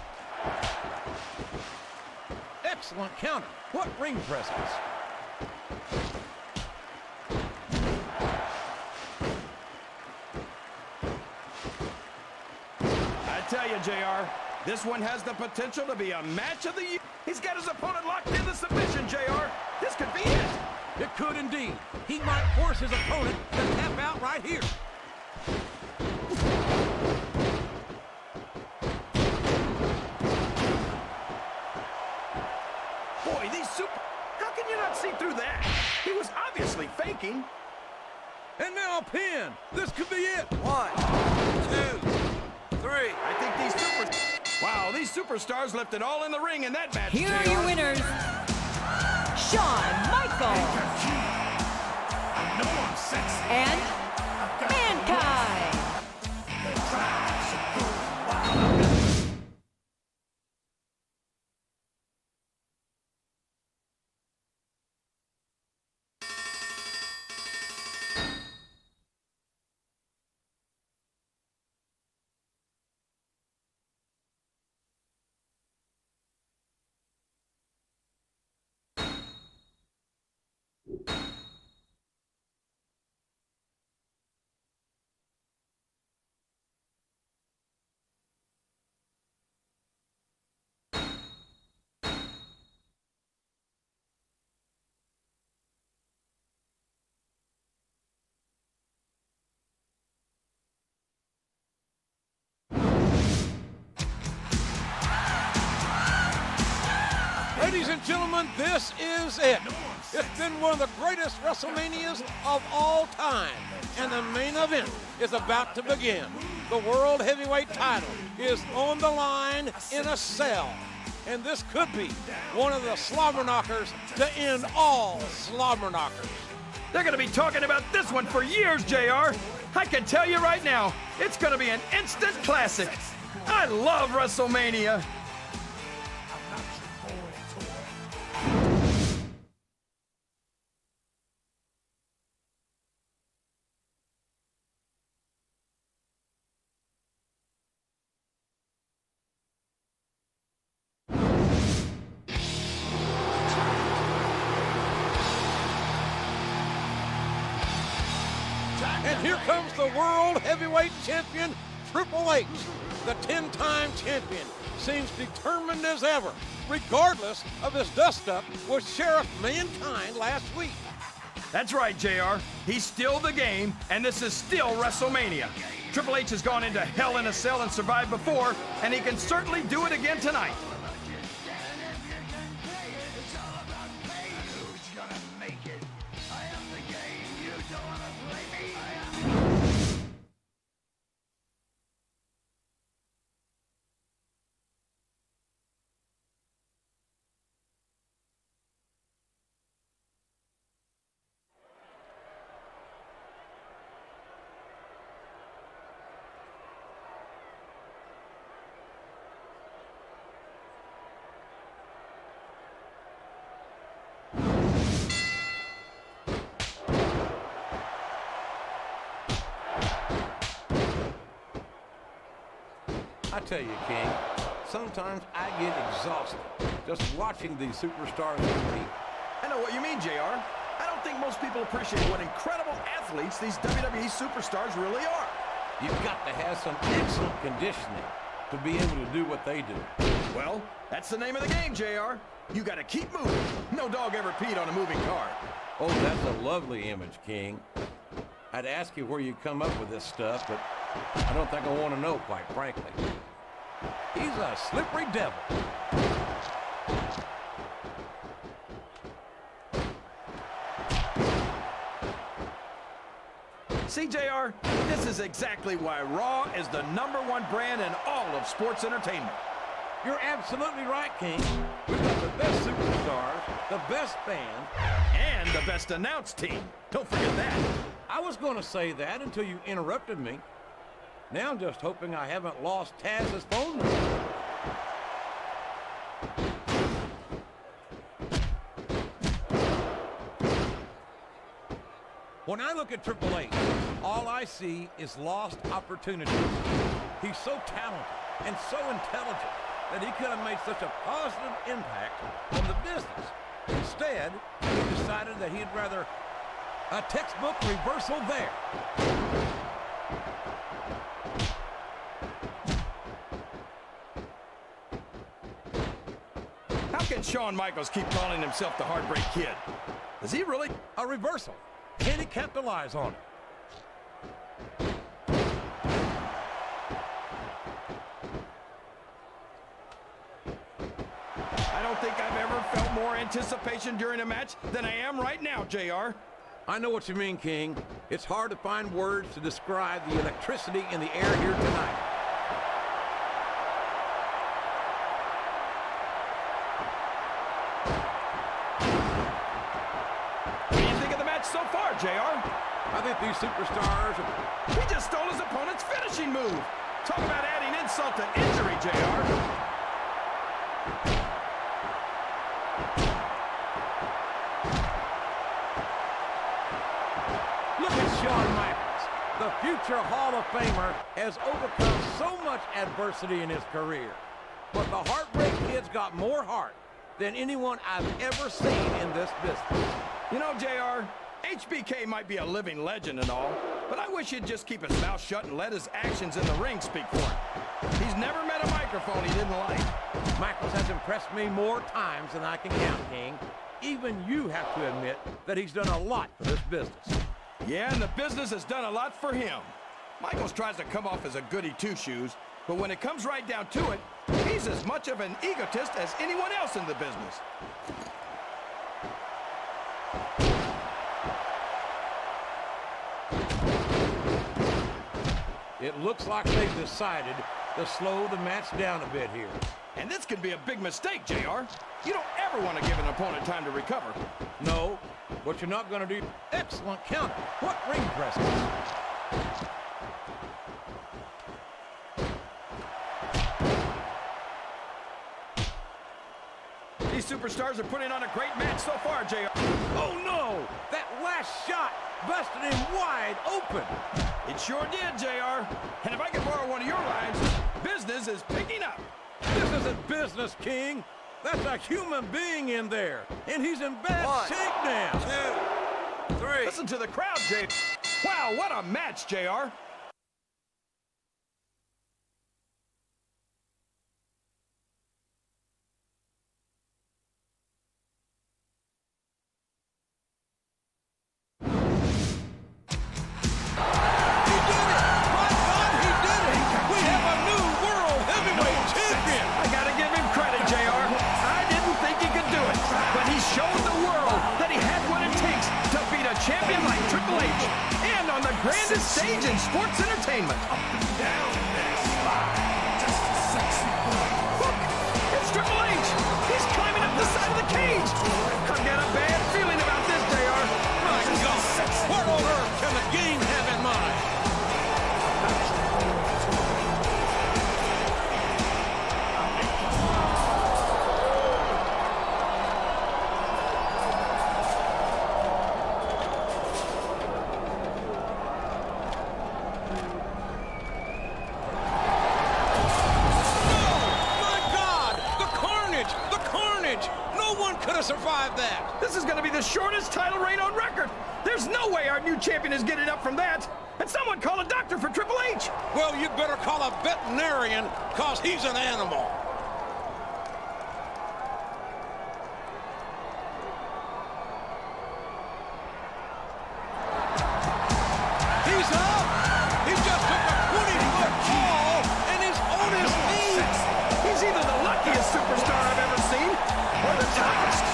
Excellent counter. What ring presence? I tell you, JR, this one has the potential to be a match of the year. He's got his opponent locked in the submission, JR. This could be it. It could indeed. He might force his opponent to tap out right here. Boy, these How can you not see through that? He was obviously faking. And now a pin. This could be it. 1, 2, 3. I think these superstars left it all in the ring in that match. Here are your winners, Shawn Michaels and Mankind. Ladies and gentlemen, this is it. It's been one of the greatest WrestleManias of all time. And the main event is about to begin. The World Heavyweight title is on the line in a cell. And this could be one of the slobber knockers to end all slobber knockers. They're going to be talking about this one for years, JR. I can tell you right now, it's going to be an instant classic. I love WrestleMania. And here comes the World Heavyweight Champion, Triple H. The 10-time champion seems determined as ever, regardless of his dust-up with Sheriff Mankind last week. That's right, JR. He's still the game, and this is still WrestleMania. Triple H has gone into Hell in a Cell and survived before, and he can certainly do it again tonight. I tell you, King, sometimes I get exhausted just watching these superstars compete. I know what you mean, JR. I don't think most people appreciate what incredible athletes these WWE superstars really are. You've got to have some excellent conditioning to be able to do what they do. Well, that's the name of the game, JR. You got to keep moving. No dog ever peed on a moving car. Oh, that's a lovely image, King. I'd ask you where you come up with this stuff, but I don't think I want to know, quite frankly. He's a slippery devil. See, JR, this is exactly why Raw is the #1 brand in all of sports entertainment. You're absolutely right, King. We've got the best superstars, the best band, and the best announced team. Don't forget that. I was going to say that until you interrupted me. Now I'm just hoping I haven't lost Taz's phone number. When I look at Triple H, all I see is lost opportunities. He's so talented and so intelligent that he could have made such a positive impact on the business. Instead, he decided that he'd rather a textbook reversal there. How can Shawn Michaels keep calling himself the Heartbreak Kid? Is he really? A reversal. Can he capitalize on it? I don't think I've ever felt more anticipation during a match than I am right now, JR. I know what you mean, King. It's hard to find words to describe the electricity in the air here tonight. What do you think of the match so far, JR? I think these superstars He just stole his opponent's finishing move. Talk about adding insult to injury, JR. Look at Shawn Michaels. The future Hall of Famer has overcome so much adversity in his career. But the Heartbreak Kid's got more heart than anyone I've ever seen in this business. You know, JR, HBK might be a living legend and all, but I wish he'd just keep his mouth shut and let his actions in the ring speak for him. He's never met a microphone he didn't like. Michaels has impressed me more times than I can count, King. Even you have to admit that he's done a lot for this business. Yeah, and the business has done a lot for him. Michaels tries to come off as a goody two-shoes, but when it comes right down to it, he's He's as much of an egotist as anyone else in the business. It looks like they've decided to slow the match down a bit here. And this could be a big mistake, JR. You don't ever want to give an opponent time to recover. No, but you're not going to do. Excellent counter. What ring presses? These superstars are putting on a great match so far, JR. Oh no! That last shot busted him wide open. It sure did, JR. And if I can borrow one of your lines, business is picking up. This isn't business, King. That's a human being in there, and he's in bad shape now. 2, 3. Listen to the crowd, JR. Wow, what a match, JR. Grandest stage in sports entertainment. Up and down that slide, just a sexy boy. Look, it's Triple H. He's climbing up the side of the cage. I've got a bad feeling about this, JR. My God, what on earth can the game have in mind? Survive that. This is going to be the shortest title reign on record. There's no way our new champion is getting up from that. And someone call a doctor for Triple H. Well, you'd better call a veterinarian, because he's an animal. He's up. He just took a 20-foot fall, and he's on his knees. He's either the luckiest superstar I've ever seen or the toughest.